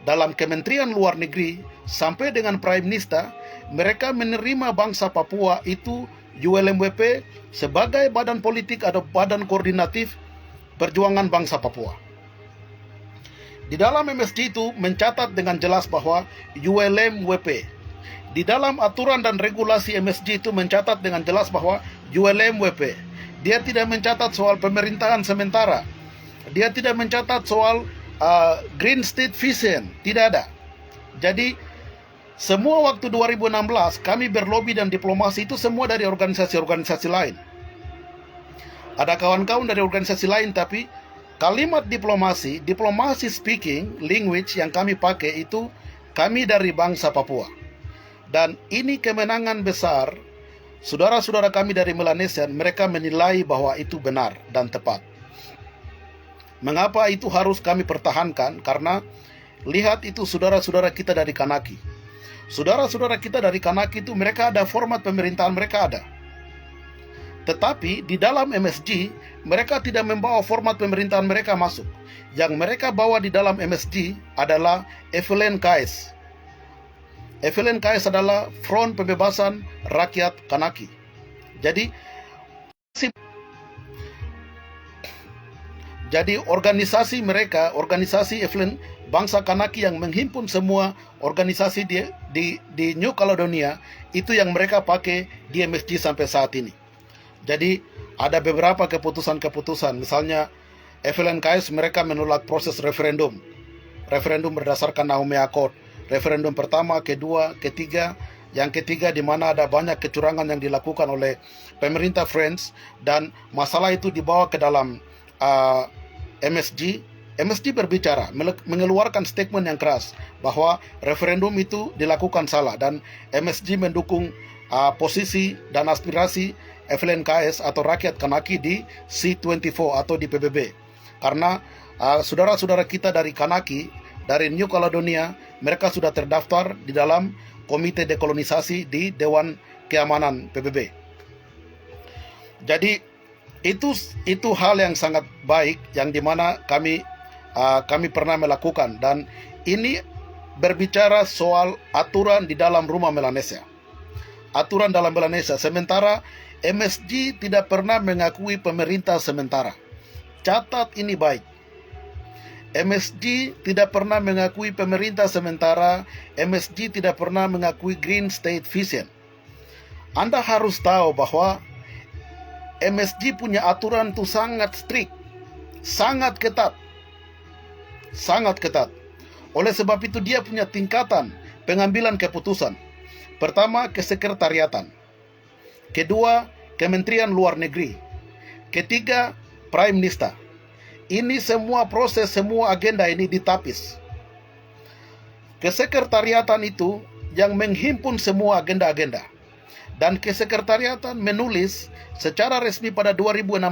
dalam Kementerian Luar Negeri sampai dengan Prime Minister, mereka menerima bangsa Papua itu ULMWP sebagai badan politik atau badan koordinatif perjuangan bangsa Papua. Di dalam MSG itu mencatat dengan jelas bahwa ULMWP, di dalam aturan dan regulasi MSG itu mencatat dengan jelas bahwa ULMWP, dia tidak mencatat soal pemerintahan sementara, dia tidak mencatat soal Green State Vision, tidak ada. Jadi semua waktu 2016 kami berlobi dan diplomasi itu semua dari organisasi-organisasi lain. Ada kawan-kawan dari organisasi lain, tapi kalimat diplomasi speaking language yang kami pakai itu kami dari bangsa Papua. Dan ini kemenangan besar. Saudara-saudara kami dari Melanesia, mereka menilai bahwa itu benar dan tepat. Mengapa itu harus kami pertahankan? Karena lihat itu saudara-saudara kita dari Kanaki. Saudara-saudara kita dari Kanaki itu mereka ada format pemerintahan, mereka ada. Tetapi di dalam MSG mereka tidak membawa format pemerintahan mereka masuk. Yang mereka bawa di dalam MSG adalah FLNKS. FLNKS adalah Front Pembebasan Rakyat Kanaki. Jadi organisasi mereka, organisasi FLN bangsa Kanaki yang menghimpun semua organisasi di New Caledonia, itu yang mereka pakai di MSG sampai saat ini. Jadi ada beberapa keputusan-keputusan, misalnya FLNKS mereka menolak proses referendum berdasarkan Naomi Accord, referendum pertama, kedua, ketiga, yang ketiga di mana ada banyak kecurangan yang dilakukan oleh pemerintah French, dan masalah itu dibawa ke dalam MSG. MSG berbicara, mengeluarkan statement yang keras bahwa referendum itu dilakukan salah, dan MSG mendukung posisi dan aspirasi FLNKS atau rakyat Kanaki di C24 atau di PBB. Karena saudara-saudara kita dari Kanaki, dari New Caledonia, mereka sudah terdaftar di dalam Komite Dekolonisasi di Dewan Keamanan PBB. Jadi itu hal yang sangat baik yang dimana kami pernah melakukan, dan ini berbicara soal aturan di dalam rumah Melanesia. Aturan dalam Melanesia, sementara MSG tidak pernah mengakui pemerintah sementara. Catat ini baik. MSG tidak pernah mengakui pemerintah sementara. MSG tidak pernah mengakui Green State Vision. Anda harus tahu bahwa MSG punya aturan itu sangat strict, sangat ketat. Sangat ketat. Oleh sebab itu dia punya tingkatan pengambilan keputusan. Pertama, kesekretariatan. Kedua, Kementerian Luar Negeri. Ketiga, Prime Minister. Ini semua proses, semua agenda ini ditapis. Kesekretariatan itu yang menghimpun semua agenda-agenda. Dan kesekretariatan menulis secara resmi pada 2016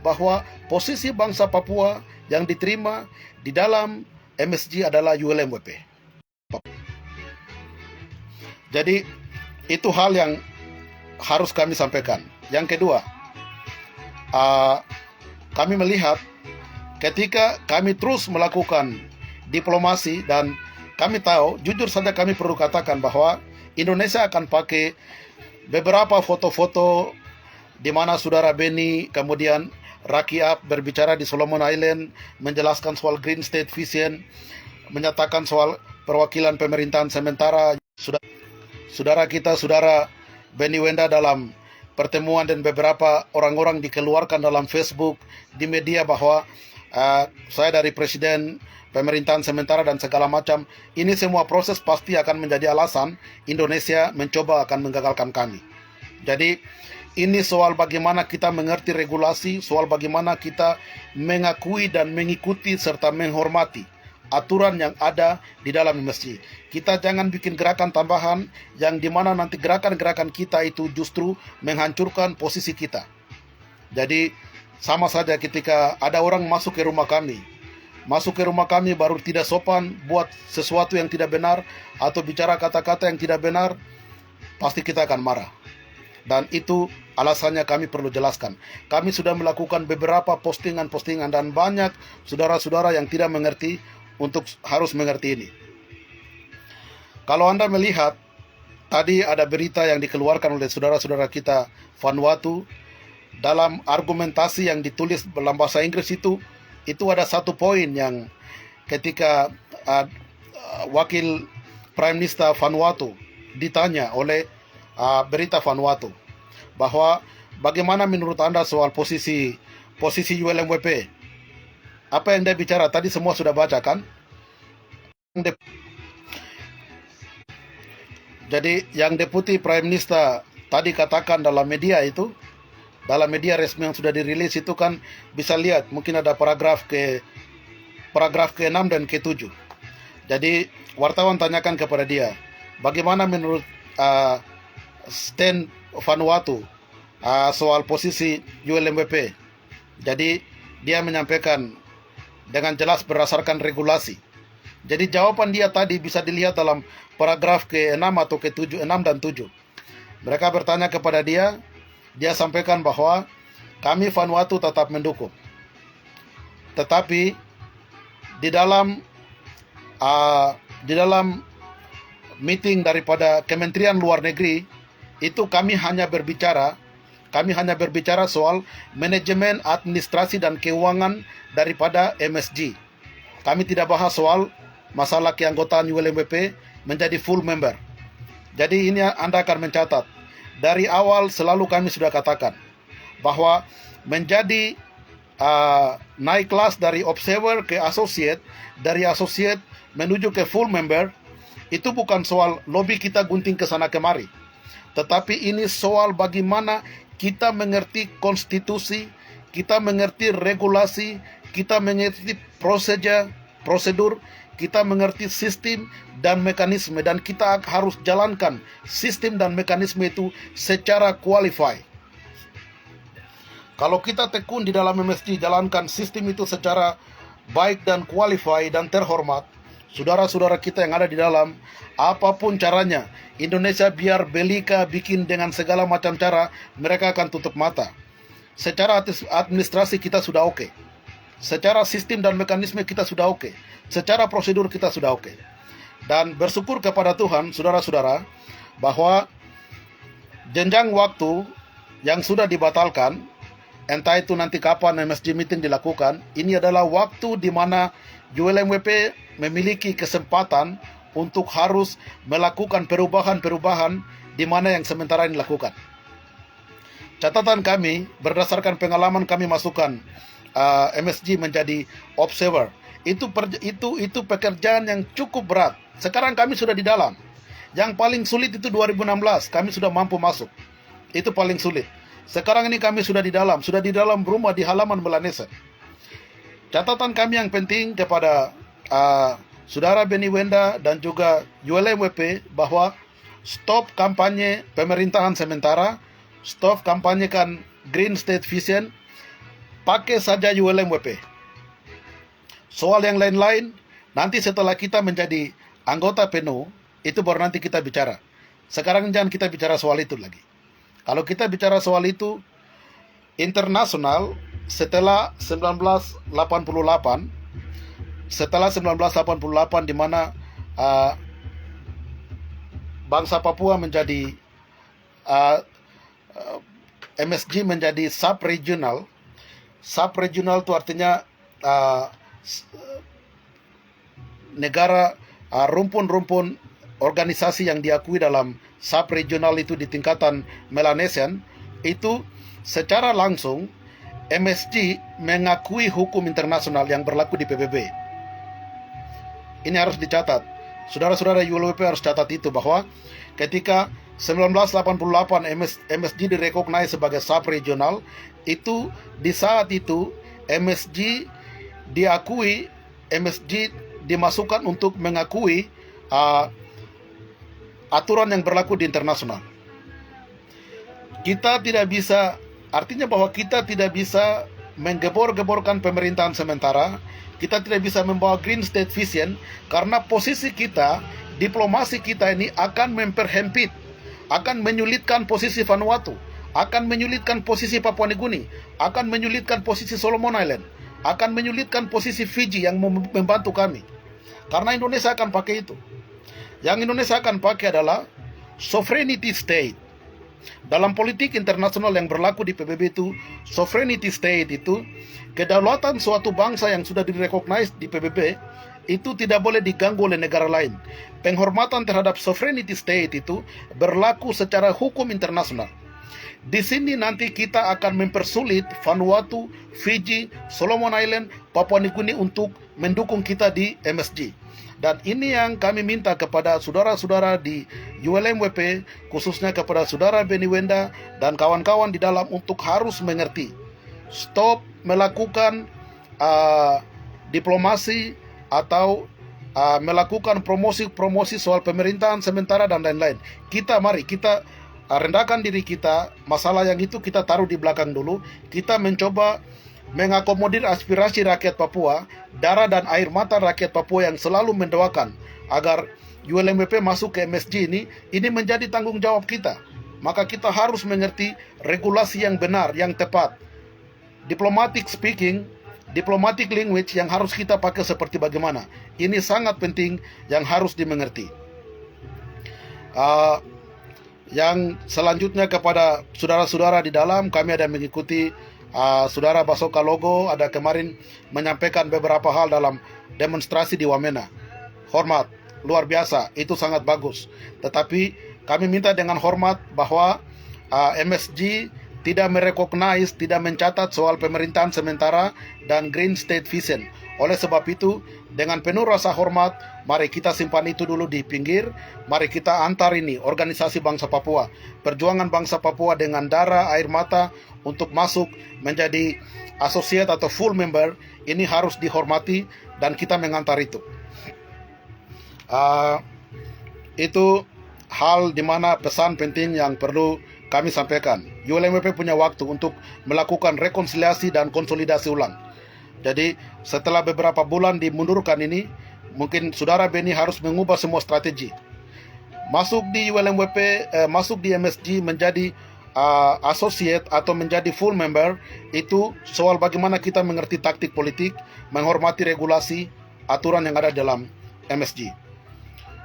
bahwa posisi bangsa Papua yang diterima di dalam MSG adalah ULMWP. Jadi itu hal yang harus kami sampaikan. Yang kedua, kami melihat ketika kami terus melakukan diplomasi, dan kami tahu, jujur saja kami perlu katakan bahwa Indonesia akan pakai beberapa foto-foto di mana saudara Beni, kemudian Rakyat berbicara di Solomon Island, menjelaskan soal Green State Vision, menyatakan soal perwakilan pemerintahan sementara. Saudara kita, saudara Beni Wenda dalam pertemuan dan beberapa orang-orang dikeluarkan dalam Facebook, di media bahwa saya dari presiden pemerintahan sementara dan segala macam. Ini semua proses pasti akan menjadi alasan Indonesia mencoba akan menggagalkan kami. Jadi ini soal bagaimana kita mengerti regulasi, soal bagaimana kita mengakui dan mengikuti serta menghormati aturan yang ada di dalam masjid. Kita jangan bikin gerakan tambahan yang dimana nanti gerakan-gerakan kita itu justru menghancurkan posisi kita. Jadi Sama saja ketika ada orang masuk ke rumah kami. Masuk ke rumah kami baru tidak sopan, buat sesuatu yang tidak benar, atau bicara kata-kata yang tidak benar, pasti kita akan marah. Dan itu alasannya kami perlu jelaskan. Kami sudah melakukan beberapa postingan-postingan dan banyak saudara-saudara yang tidak mengerti untuk harus mengerti ini. Kalau Anda melihat, tadi ada berita yang dikeluarkan oleh saudara-saudara kita Vanuatu dalam argumentasi yang ditulis dalam bahasa Inggris itu ada satu poin yang ketika wakil Prime Minister Vanuatu ditanya oleh berita Vanuatu bahwa bagaimana menurut Anda soal posisi ULMWP. Apa yang dia bicara tadi semua sudah baca kan? Jadi yang Deputi Prime Minister tadi katakan dalam media itu, dalam media resmi yang sudah dirilis itu kan bisa lihat, mungkin ada paragraf ke-6 dan ke-7. Jadi wartawan tanyakan kepada dia, bagaimana menurut stand Vanuatu soal posisi ULMWP. Jadi dia menyampaikan dengan jelas berdasarkan regulasi. Jadi jawaban dia tadi bisa dilihat dalam paragraf ke-6 atau ke-7, 6 dan 7. Mereka bertanya kepada dia sampaikan bahwa kami Vanuatu tetap mendukung. Tetapi di dalam meeting daripada Kementerian Luar Negeri itu kami hanya berbicara soal manajemen administrasi dan keuangan daripada MSG. Kami tidak bahas soal masalah keanggotaan ULMWP menjadi full member. Jadi ini Anda akan mencatat, dari awal selalu kami sudah katakan bahwa menjadi naik kelas dari observer ke associate, dari associate menuju ke full member, itu bukan soal lobby kita gunting ke sana kemari. Tetapi ini soal bagaimana kita mengerti konstitusi, kita mengerti regulasi, kita mengerti prosedur, kita mengerti sistem dan mekanisme, dan kita harus jalankan sistem dan mekanisme itu secara qualified. Kalau kita tekun di dalam MSG, jalankan sistem itu secara baik dan qualified dan terhormat, saudara-saudara kita yang ada di dalam, apapun caranya, Indonesia biar belika bikin dengan segala macam cara, mereka akan tutup mata. Secara administrasi kita sudah oke. Secara sistem dan mekanisme kita sudah oke. Secara prosedur kita sudah oke. Dan bersyukur kepada Tuhan, saudara-saudara, bahwa jenjang waktu yang sudah dibatalkan, entah itu nanti kapan MSG meeting dilakukan, ini adalah waktu di mana ULMWP memiliki kesempatan untuk harus melakukan perubahan-perubahan di mana yang sementara ini dilakukan. Catatan kami, berdasarkan pengalaman kami masukkan MSG menjadi observer, itu pekerjaan yang cukup berat. Sekarang kami sudah di dalam. Yang paling sulit itu 2016, kami sudah mampu masuk. Itu paling sulit. Sekarang ini kami sudah di dalam rumah di halaman Melanesa. Catatan kami yang penting kepada Saudara Benny Wenda dan juga ULMWP bahwa stop kampanye pemerintahan sementara, stop kampanyekan Green State Vision, pakai saja ULMWP. Soal yang lain-lain, nanti setelah kita menjadi anggota penuh, itu baru nanti kita bicara. Sekarang jangan kita bicara soal itu lagi. Kalau kita bicara soal itu, internasional setelah 1988, di mana bangsa Papua menjadi MSG menjadi sub-regional. Sub-regional itu artinya negara rumpun-rumpun organisasi yang diakui dalam sub-regional itu di tingkatan Melanesian, itu secara langsung MSG mengakui hukum internasional yang berlaku di PBB. Ini harus dicatat. Saudara-saudara ULMWP harus catat itu, bahwa ketika 1988 MSG direkognize sebagai sub-regional, itu di saat itu MSG diakui, MSG dimasukkan untuk mengakui aturan yang berlaku di internasional. Kita tidak bisa, artinya bahwa kita tidak bisa menggebor-geborkan pemerintahan sementara. Kita tidak bisa membawa Green State Vision karena posisi kita, diplomasi kita ini akan memperhempit, akan menyulitkan posisi Vanuatu, akan menyulitkan posisi Papua Nugini, akan menyulitkan posisi Solomon Island, akan menyulitkan posisi Fiji yang membantu kami. Karena Indonesia akan pakai itu. Yang Indonesia akan pakai adalah sovereignty state. Dalam politik internasional yang berlaku di PBB itu, sovereignty state itu, kedaulatan suatu bangsa yang sudah direcognize di PBB, itu tidak boleh diganggu oleh negara lain. Penghormatan terhadap sovereignty state itu berlaku secara hukum internasional. Di sini nanti kita akan mempersulit Vanuatu, Fiji, Solomon Island, Papua Nugini untuk mendukung kita di MSG. Dan ini yang kami minta kepada saudara-saudara di ULMWP, khususnya kepada saudara Beni Wenda dan kawan-kawan di dalam untuk harus mengerti. Stop melakukan diplomasi atau melakukan promosi-promosi soal pemerintahan sementara dan lain-lain. Mari kita rendahkan diri kita, masalah yang itu kita taruh di belakang dulu. Kita mencoba mengakomodir aspirasi rakyat Papua, darah dan air mata rakyat Papua yang selalu mendoakan agar ULMWP masuk ke MSG ini menjadi tanggung jawab kita. Maka kita harus mengerti regulasi yang benar, yang tepat. Diplomatic speaking, diplomatic language yang harus kita pakai seperti bagaimana. Ini sangat penting yang harus dimengerti. Yang selanjutnya kepada saudara-saudara di dalam, kami ada mengikuti Saudara Basoka Logo ada kemarin menyampaikan beberapa hal dalam demonstrasi di Wamena. Hormat, luar biasa, itu sangat bagus. Tetapi kami minta dengan hormat bahwa MSG tidak merecognize, tidak mencatat soal pemerintahan sementara dan Green State Vision. Oleh sebab itu, dengan penuh rasa hormat, mari kita simpan itu dulu di pinggir. Mari kita antar ini, organisasi bangsa Papua, perjuangan bangsa Papua dengan darah, air mata untuk masuk menjadi associate atau full member. Ini harus dihormati dan kita mengantar itu. Itu hal di mana pesan penting yang perlu kami sampaikan. ULMWP punya waktu untuk melakukan rekonsiliasi dan konsolidasi ulang. Jadi setelah beberapa bulan dimundurkan ini, mungkin saudara Beni harus mengubah semua strategi. Masuk di ULMWP, masuk di MSG menjadi associate atau menjadi full member, itu soal bagaimana kita mengerti taktik politik, menghormati regulasi, aturan yang ada dalam MSG.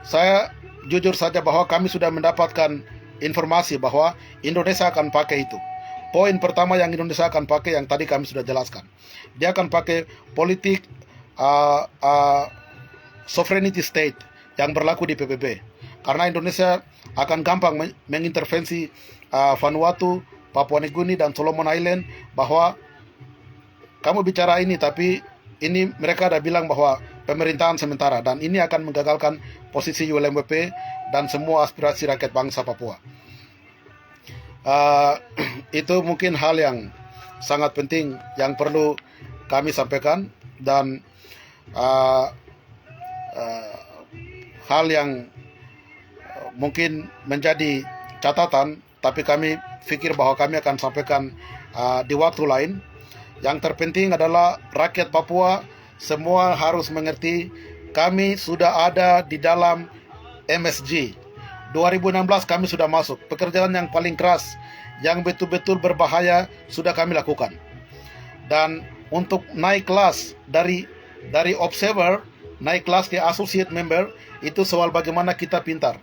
Saya jujur saja bahwa kami sudah mendapatkan informasi bahwa Indonesia akan pakai itu. Poin pertama yang Indonesia akan pakai yang tadi kami sudah jelaskan. Dia akan pakai politik sovereignty state yang berlaku di PBB. Karena Indonesia akan gampang mengintervensi Vanuatu, Papua Nugini dan Solomon Island bahwa kamu bicara ini tapi ini mereka ada bilang bahwa pemerintahan sementara dan ini akan menggagalkan posisi ULMWP dan semua aspirasi rakyat bangsa Papua. Itu mungkin hal yang sangat penting yang perlu kami sampaikan dan hal yang mungkin menjadi catatan, tapi kami pikir bahwa kami akan sampaikan di waktu lain. Yang terpenting adalah rakyat Papua semua harus mengerti kami sudah ada di dalam MSG. 2016 kami sudah masuk. Pekerjaan yang paling keras, yang betul-betul berbahaya sudah kami lakukan. Dan untuk naik kelas dari observer, naik kelas ke associate member, itu soal bagaimana kita pintar.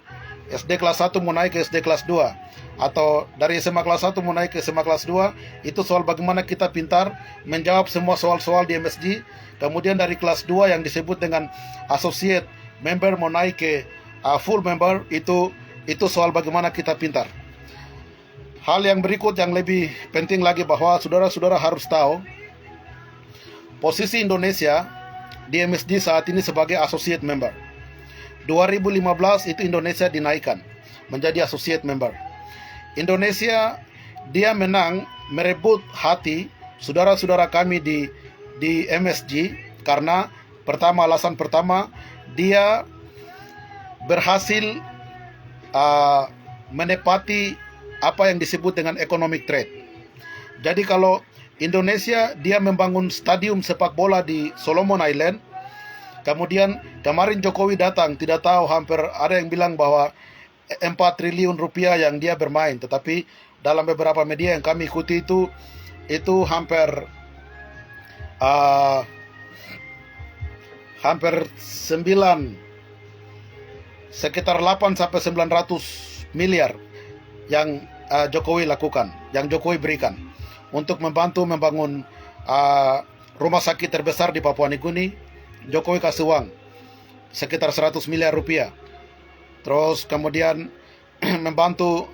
SD kelas 1 mau naik ke SD kelas 2, atau dari SMA kelas 1 mau naik ke SMA kelas 2, itu soal bagaimana kita pintar menjawab semua soal-soal di MSG. Kemudian dari kelas 2 yang disebut dengan associate member mau naik ke full member, itu soal bagaimana kita pintar. Hal yang berikut yang lebih penting lagi bahwa saudara-saudara harus tahu posisi Indonesia di MSG saat ini sebagai associate member. 2015 itu Indonesia dinaikkan menjadi associate member. Indonesia dia menang merebut hati saudara-saudara kami di MSG karena alasan pertama dia berhasil menepati apa yang disebut dengan economic trade. Jadi kalau Indonesia dia membangun stadium sepak bola di Solomon Island. Kemudian kemarin Jokowi datang, tidak tahu, hampir ada yang bilang bahwa 4 triliun rupiah yang dia bermain. Tetapi dalam beberapa media yang kami ikuti itu hampir sekitar 8 sampai 900 miliar yang Jokowi lakukan, yang Jokowi berikan untuk membantu membangun rumah sakit terbesar di Papua Nugini. Jokowi kasih uang sekitar 100 miliar rupiah. Terus kemudian membantu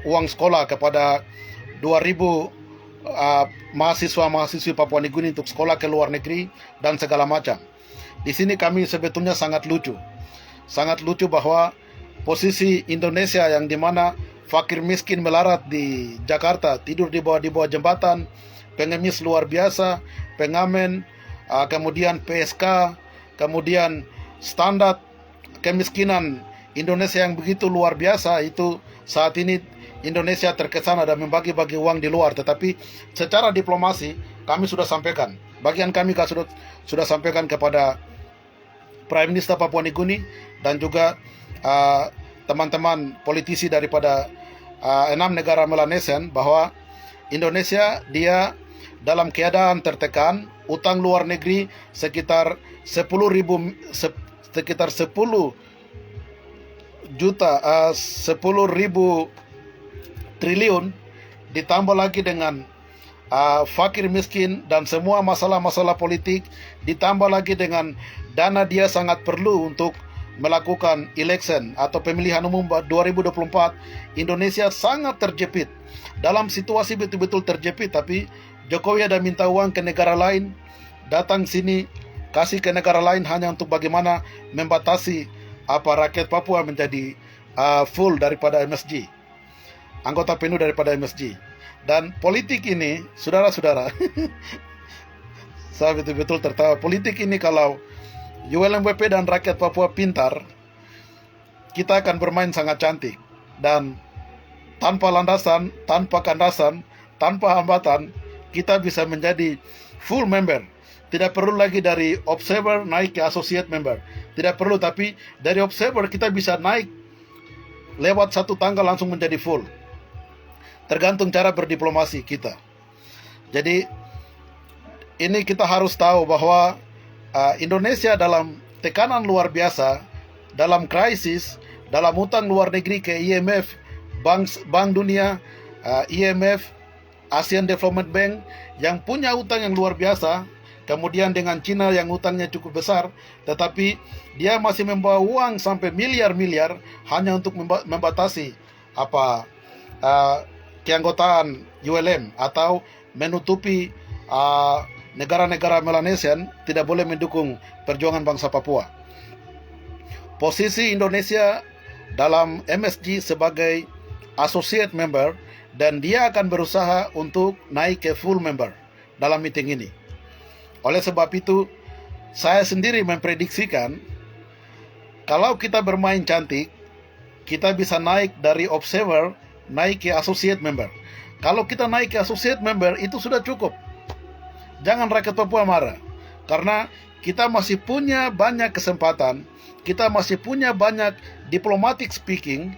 uang sekolah kepada 2.000 mahasiswa-mahasiswi Papua Nugini untuk sekolah ke luar negeri dan segala macam. Di sini kami sebetulnya sangat lucu bahwa posisi Indonesia yang dimana fakir miskin melarat di Jakarta, tidur di bawah jembatan, pengemis luar biasa, pengamen, kemudian PSK, kemudian standar kemiskinan Indonesia yang begitu luar biasa. Itu saat ini Indonesia terkesan ada membagi-bagi uang di luar, tetapi secara diplomasi kami sudah sampaikan, bagian kami sudah sampaikan kepada Prime Minister Papua Nugini dan juga teman-teman politisi daripada 6 negara Melanesian bahwa Indonesia dia dalam keadaan tertekan, utang luar negeri sekitar 10 ribu triliun, ditambah lagi dengan fakir miskin dan semua masalah-masalah politik, ditambah lagi dengan dana dia sangat perlu untuk melakukan election atau pemilihan umum 2024. Indonesia sangat terjepit, dalam situasi betul-betul terjepit. Tapi Jokowi ada minta uang ke negara lain, datang sini kasih ke negara lain hanya untuk bagaimana membatasi rakyat Papua menjadi full daripada MSG, anggota penuh daripada MSG. Dan politik ini, saudara-saudara, saya betul-betul tertawa. Politik ini kalau ULMWP dan rakyat Papua pintar, kita akan bermain sangat cantik. Dan tanpa landasan, tanpa kandasan, tanpa hambatan, kita bisa menjadi full member. Tidak perlu lagi dari observer naik ke associate member. Tidak perlu, tapi dari observer kita bisa naik lewat satu tangga langsung menjadi full. Tergantung cara berdiplomasi kita. Jadi ini kita harus tahu bahwa Indonesia dalam tekanan luar biasa, dalam krisis, dalam hutang luar negeri ke IMF, Bank Dunia, IMF, Asian Development Bank yang punya hutang yang luar biasa, kemudian dengan Cina yang hutangnya cukup besar, tetapi dia masih membawa uang sampai miliar-miliar hanya untuk membatasi keanggotaan ULM atau menutupi negara-negara Melanesian tidak boleh mendukung perjuangan bangsa Papua. Posisi Indonesia dalam MSG sebagai associate member, dan dia akan berusaha untuk naik ke full member dalam meeting ini. Oleh sebab itu, saya sendiri memprediksikan kalau kita bermain cantik, kita bisa naik dari observer naik ke associate member. Kalau kita naik ke associate member, itu sudah cukup. Jangan rakyat Papua marah, karena kita masih punya banyak kesempatan, kita masih punya banyak diplomatic speaking,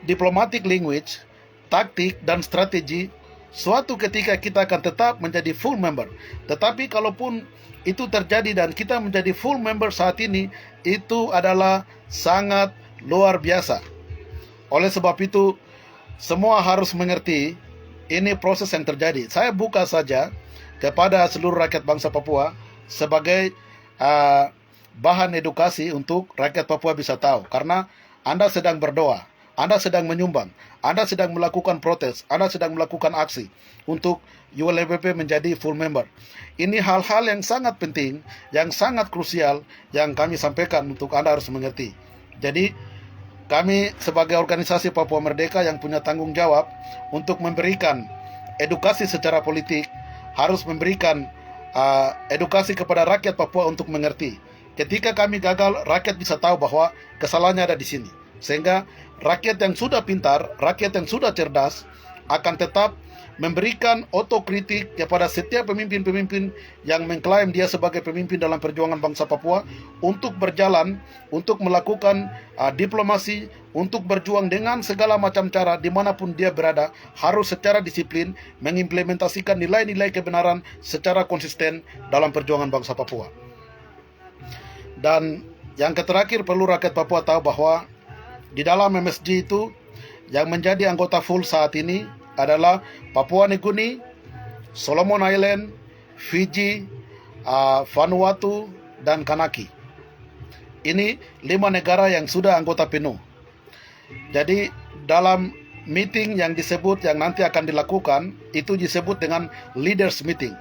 diplomatic language, taktik dan strategi. Suatu ketika kita akan tetap menjadi full member. Tetapi kalaupun itu terjadi dan kita menjadi full member saat ini, itu adalah sangat luar biasa. Oleh sebab itu, semua harus mengerti ini proses yang terjadi. Saya buka saja kepada seluruh rakyat bangsa Papua sebagai bahan edukasi untuk rakyat Papua bisa tahu. Karena Anda sedang berdoa, Anda sedang menyumbang, Anda sedang melakukan protes, Anda sedang melakukan aksi untuk ULMWP menjadi full member. Ini hal-hal yang sangat penting, yang sangat krusial, yang kami sampaikan untuk Anda harus mengerti. Jadi, kami sebagai organisasi Papua Merdeka yang punya tanggung jawab untuk memberikan edukasi secara politik, harus memberikan edukasi kepada rakyat Papua untuk mengerti. Ketika kami gagal, rakyat bisa tahu bahwa kesalahannya ada di sini. Sehingga rakyat yang sudah pintar, rakyat yang sudah cerdas akan tetap memberikan otokritik kepada setiap pemimpin-pemimpin yang mengklaim dia sebagai pemimpin dalam perjuangan bangsa Papua untuk berjalan, untuk melakukan diplomasi, untuk berjuang dengan segala macam cara dimanapun dia berada, harus secara disiplin mengimplementasikan nilai-nilai kebenaran secara konsisten dalam perjuangan bangsa Papua. Dan yang terakhir, perlu rakyat Papua tahu bahwa di dalam MSG itu yang menjadi anggota full saat ini adalah Papua Nugini, Solomon Island, Fiji, Vanuatu, dan Kanaki. Ini 5 negara yang sudah anggota penuh. Jadi dalam meeting yang disebut yang nanti akan dilakukan, itu disebut dengan leaders meeting.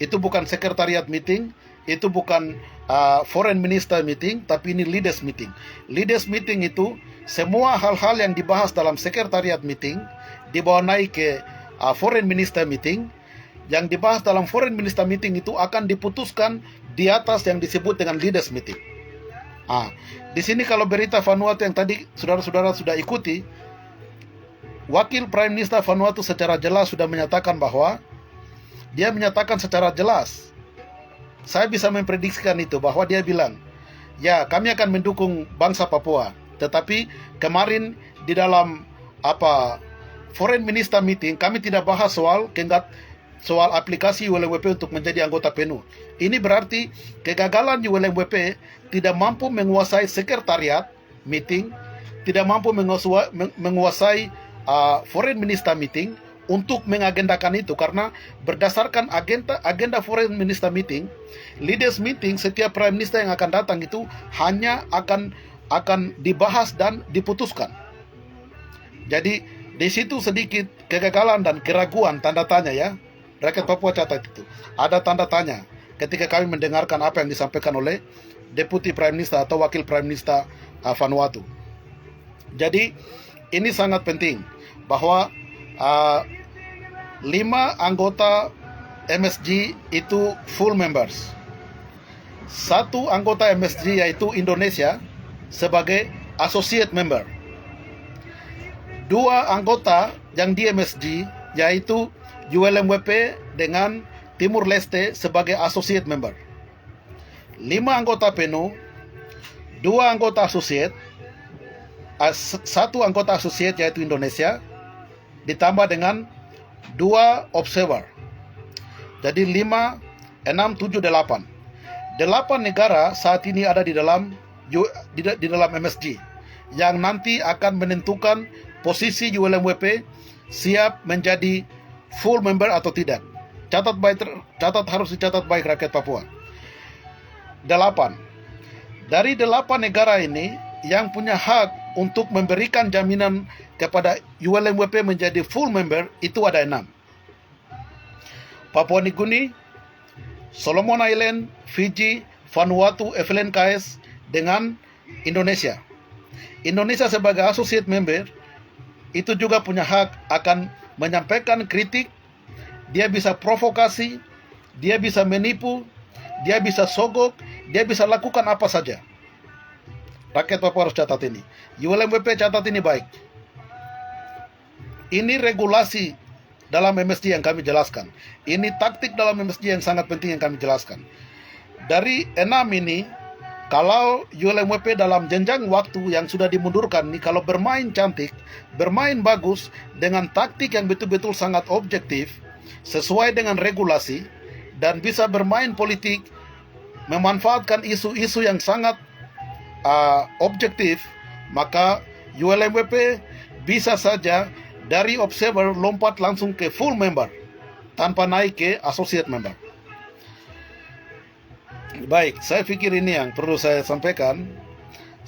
Itu bukan sekretariat meeting, itu bukan foreign minister meeting, tapi ini leaders meeting. Leaders meeting itu semua hal-hal yang dibahas dalam sekretariat meeting dibawa naik ke foreign minister meeting. Yang dibahas dalam foreign minister meeting itu akan diputuskan di atas yang disebut dengan leaders meeting. Di sini kalau berita Vanuatu yang tadi saudara-saudara sudah ikuti, Wakil Prime Minister Vanuatu secara jelas sudah menyatakan bahwa dia menyatakan secara jelas, saya bisa memprediksikan itu, bahwa dia bilang, ya kami akan mendukung bangsa Papua. Tetapi kemarin di dalam foreign minister meeting kami tidak bahas soal aplikasi ULMWP untuk menjadi anggota penuh. Ini berarti kegagalan ULMWP tidak mampu menguasai sekretariat meeting, tidak mampu menguasai foreign minister meeting untuk mengagendakan itu, karena berdasarkan agenda foreign minister meeting, leaders meeting, setiap prime minister yang akan datang itu hanya akan dibahas dan diputuskan. Jadi di situ sedikit kegagalan dan keraguan, tanda tanya ya. Rakyat Papua catat itu. Ada tanda tanya ketika kami mendengarkan apa yang disampaikan oleh Deputy Prime Minister atau Wakil Prime Minister Vanuatu. Jadi ini sangat penting bahwa 5 anggota MSG itu full members. 1 anggota MSG yaitu Indonesia sebagai associate member. 2 anggota yang di MSG yaitu ULMWP dengan Timur Leste sebagai associate member. 5 anggota penuh, 2 anggota associate, 1 anggota associate yaitu Indonesia, ditambah dengan 2 observer. Jadi 5, 6, 7, 8. 8 negara saat ini ada di dalam MSG yang nanti akan menentukan posisi ULMWP siap menjadi full member atau tidak. Harus dicatat baik rakyat Papua. 8. Dari 8 negara ini yang punya hak untuk memberikan jaminan kepada ULMWP menjadi full member itu ada 6. Papua Nugini, Solomon Island, Fiji, Vanuatu, FLNKS dengan Indonesia. Indonesia sebagai associate member itu juga punya hak akan menyampaikan kritik. Dia bisa provokasi, dia bisa menipu, dia bisa sogok, dia bisa lakukan apa saja. Rakyat Papua harus catat ini. ULMWP catat ini baik. Ini regulasi dalam MSG yang kami jelaskan. Ini taktik dalam MSG yang sangat penting yang kami jelaskan. Dari 6 ini, kalau ULMWP dalam jenjang waktu yang sudah dimundurkan ini, kalau bermain cantik, bermain bagus, dengan taktik yang betul-betul sangat objektif, sesuai dengan regulasi, dan bisa bermain politik, memanfaatkan isu-isu yang sangat objektif, maka ULMWP bisa saja dari observer lompat langsung ke full member, tanpa naik ke associate member. Baik, saya pikir ini yang perlu saya sampaikan.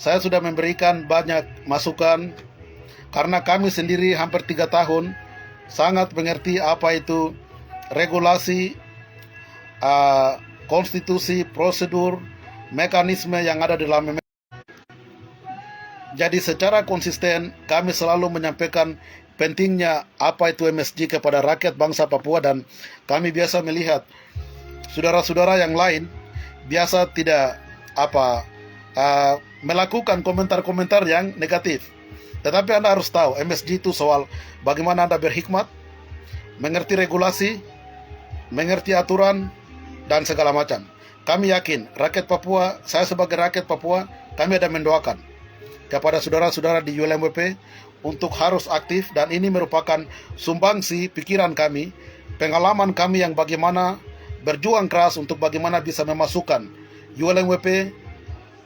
Saya sudah memberikan banyak masukan, karena kami sendiri hampir 3 tahun sangat mengerti apa itu regulasi, konstitusi, prosedur, mekanisme yang ada dalam. Jadi secara konsisten kami selalu menyampaikan pentingnya apa itu MSG kepada rakyat bangsa Papua, dan kami biasa melihat saudara-saudara yang lain biasa tidak melakukan komentar-komentar yang negatif. Tetapi Anda harus tahu, MSG itu soal bagaimana Anda berhikmat, mengerti regulasi, mengerti aturan, dan segala macam. Kami yakin rakyat Papua, saya sebagai rakyat Papua, kami ada mendoakan kepada saudara-saudara di ULMWP untuk harus aktif, dan ini merupakan sumbangsi pikiran kami, pengalaman kami yang bagaimana berjuang keras untuk bagaimana bisa memasukkan ULMWP,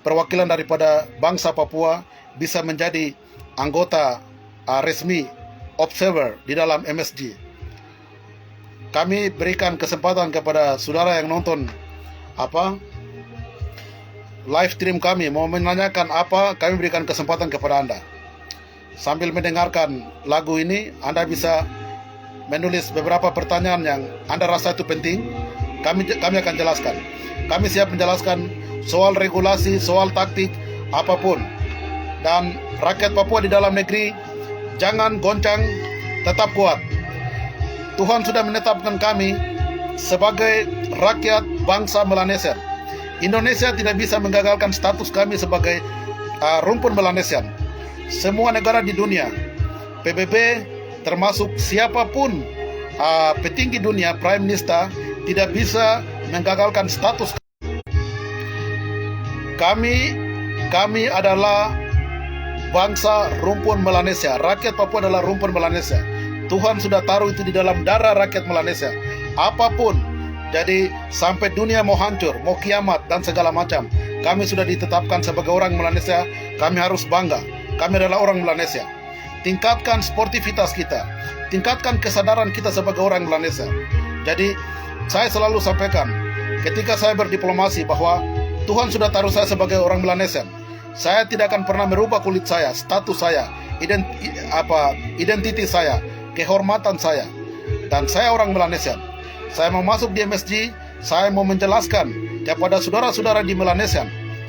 perwakilan daripada bangsa Papua, bisa menjadi anggota resmi observer di dalam MSG. Kami berikan kesempatan kepada saudara yang nonton live stream kami, mau menanyakan apa, kami berikan kesempatan kepada Anda. Sambil mendengarkan lagu ini, Anda bisa menulis beberapa pertanyaan yang Anda rasa itu penting. Kami akan jelaskan. Kami siap menjelaskan soal regulasi, soal taktik, apapun. Dan rakyat Papua di dalam negeri, jangan goncang, tetap kuat. Tuhan sudah menetapkan kami sebagai rakyat bangsa Melanesian. Indonesia tidak bisa menggagalkan status kami sebagai rumpun Melanesian. Semua negara di dunia, PBB termasuk siapapun petinggi dunia, Prime Minister, tidak bisa menggagalkan status kami. Kami adalah bangsa rumpun Melanesia. Rakyat Papua adalah rumpun Melanesia. Tuhan sudah taruh itu di dalam darah rakyat Melanesia. Apapun, jadi sampai dunia mau hancur, mau kiamat dan segala macam, kami sudah ditetapkan sebagai orang Melanesia. Kami harus bangga. Kami adalah orang Melanesia. Tingkatkan sportivitas kita, tingkatkan kesadaran kita sebagai orang Melanesia. Jadi saya selalu sampaikan ketika saya berdiplomasi bahwa Tuhan sudah taruh saya sebagai orang Melanesia. Saya tidak akan pernah merubah kulit saya, status saya, identitas saya, kehormatan saya. Dan saya orang Melanesia. Saya mau masuk di MSG, saya mau menjelaskan kepada saudara-saudara di Melanesia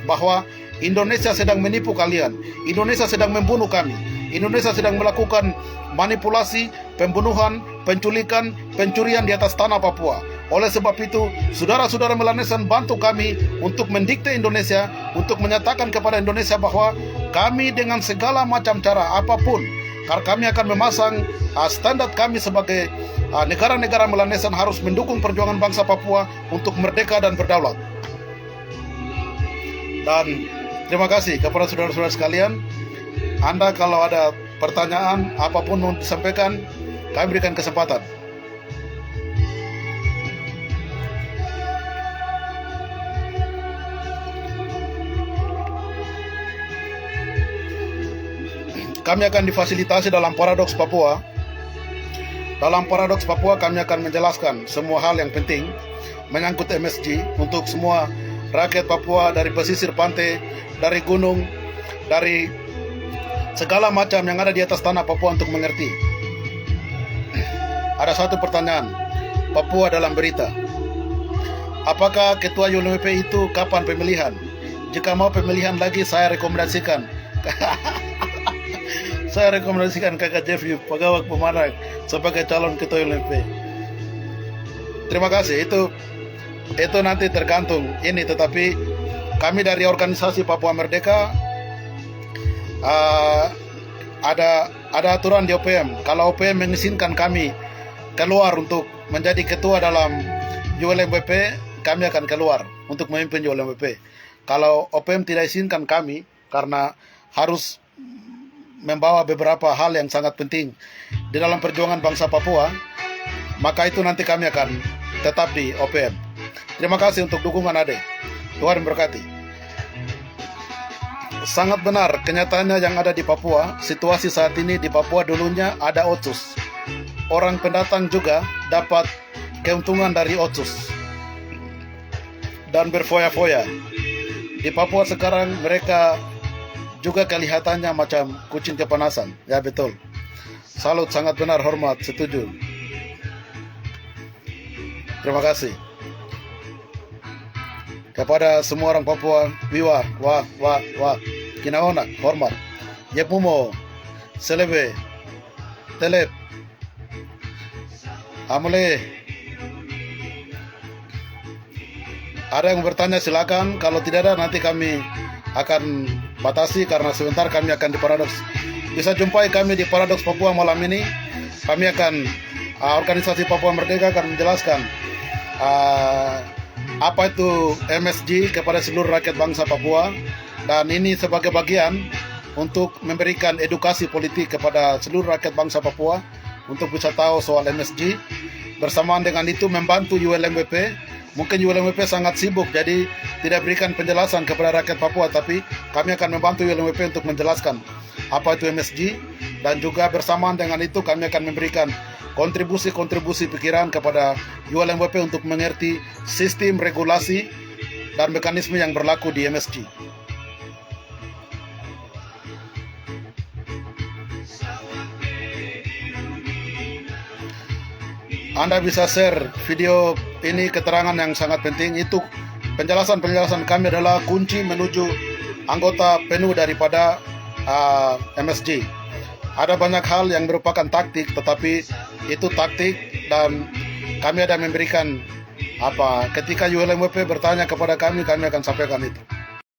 bahwa Indonesia sedang menipu kalian. Indonesia sedang membunuh kami. Indonesia sedang melakukan manipulasi, pembunuhan, penculikan, pencurian di atas tanah Papua. Oleh sebab itu, saudara-saudara Melanesian, bantu kami untuk mendikte Indonesia, untuk menyatakan kepada Indonesia bahwa kami dengan segala macam cara apapun, karena kami akan memasang standar kami sebagai negara-negara Melanesian harus mendukung perjuangan bangsa Papua untuk merdeka dan berdaulat. Dan terima kasih kepada saudara-saudara sekalian. Anda kalau ada pertanyaan apapun mau disampaikan, kami berikan kesempatan. Kami akan difasilitasi dalam Paradoks Papua. Dalam Paradoks Papua kami akan menjelaskan semua hal yang penting menyangkut MSG untuk semua rakyat Papua, dari pesisir pantai, dari gunung, dari segala macam yang ada di atas tanah Papua untuk mengerti. Ada satu pertanyaan, Papua dalam berita. Apakah ketua ULMWP itu kapan pemilihan? Jika mau pemilihan lagi, saya rekomendasikan Kakak Jeffy Pagawak Pemanak sebagai calon ketua ULMWP. Terima kasih. Itu nanti tergantung ini, tetapi kami dari organisasi Papua Merdeka ada aturan di OPM. Kalau OPM mengizinkan kami keluar untuk menjadi ketua dalam ULMWP, kami akan keluar untuk memimpin ULMWP. Kalau OPM tidak izinkan kami karena harus membawa beberapa hal yang sangat penting di dalam perjuangan bangsa Papua, maka itu nanti kami akan tetap di OPM. Terima kasih untuk dukungan Ade. Tuhan memberkati. Sangat benar kenyataannya yang ada di Papua. Situasi saat ini di Papua dulunya ada otsus. Orang pendatang juga dapat keuntungan dari otsus dan berfoya-foya. Di Papua sekarang mereka juga kelihatannya macam kucing kepanasan. Ya betul. Salut, sangat benar, hormat, setuju. Terima kasih kepada semua orang Papua. Wiwa, wah, kinaona, hormat. Yepumo, selebe, telep, amule. Ada yang bertanya silakan. Kalau tidak ada, nanti kami akan batasi karena sebentar kami akan di Paradoks. Bisa jumpai kami di Paradoks Papua malam ini. Kami akan Organisasi Papua Merdeka akan menjelaskan apa itu MSG kepada seluruh rakyat bangsa Papua, dan ini sebagai bagian untuk memberikan edukasi politik kepada seluruh rakyat bangsa Papua untuk bisa tahu soal MSG. Bersamaan dengan itu membantu ULMWP. Mungkin ULMWP sangat sibuk jadi tidak berikan penjelasan kepada rakyat Papua, tapi kami akan membantu ULMWP untuk menjelaskan apa itu MSG, dan juga bersamaan dengan itu kami akan memberikan kontribusi pikiran kepada ULMWP untuk mengerti sistem regulasi dan mekanisme yang berlaku di MSG. Anda bisa share video ini, keterangan yang sangat penting itu. Penjelasan kami adalah kunci menuju anggota penuh daripada MSG. Ada banyak hal yang merupakan taktik, tetapi itu taktik dan kami ada memberikan ketika ULMWP bertanya kepada kami akan sampaikan itu.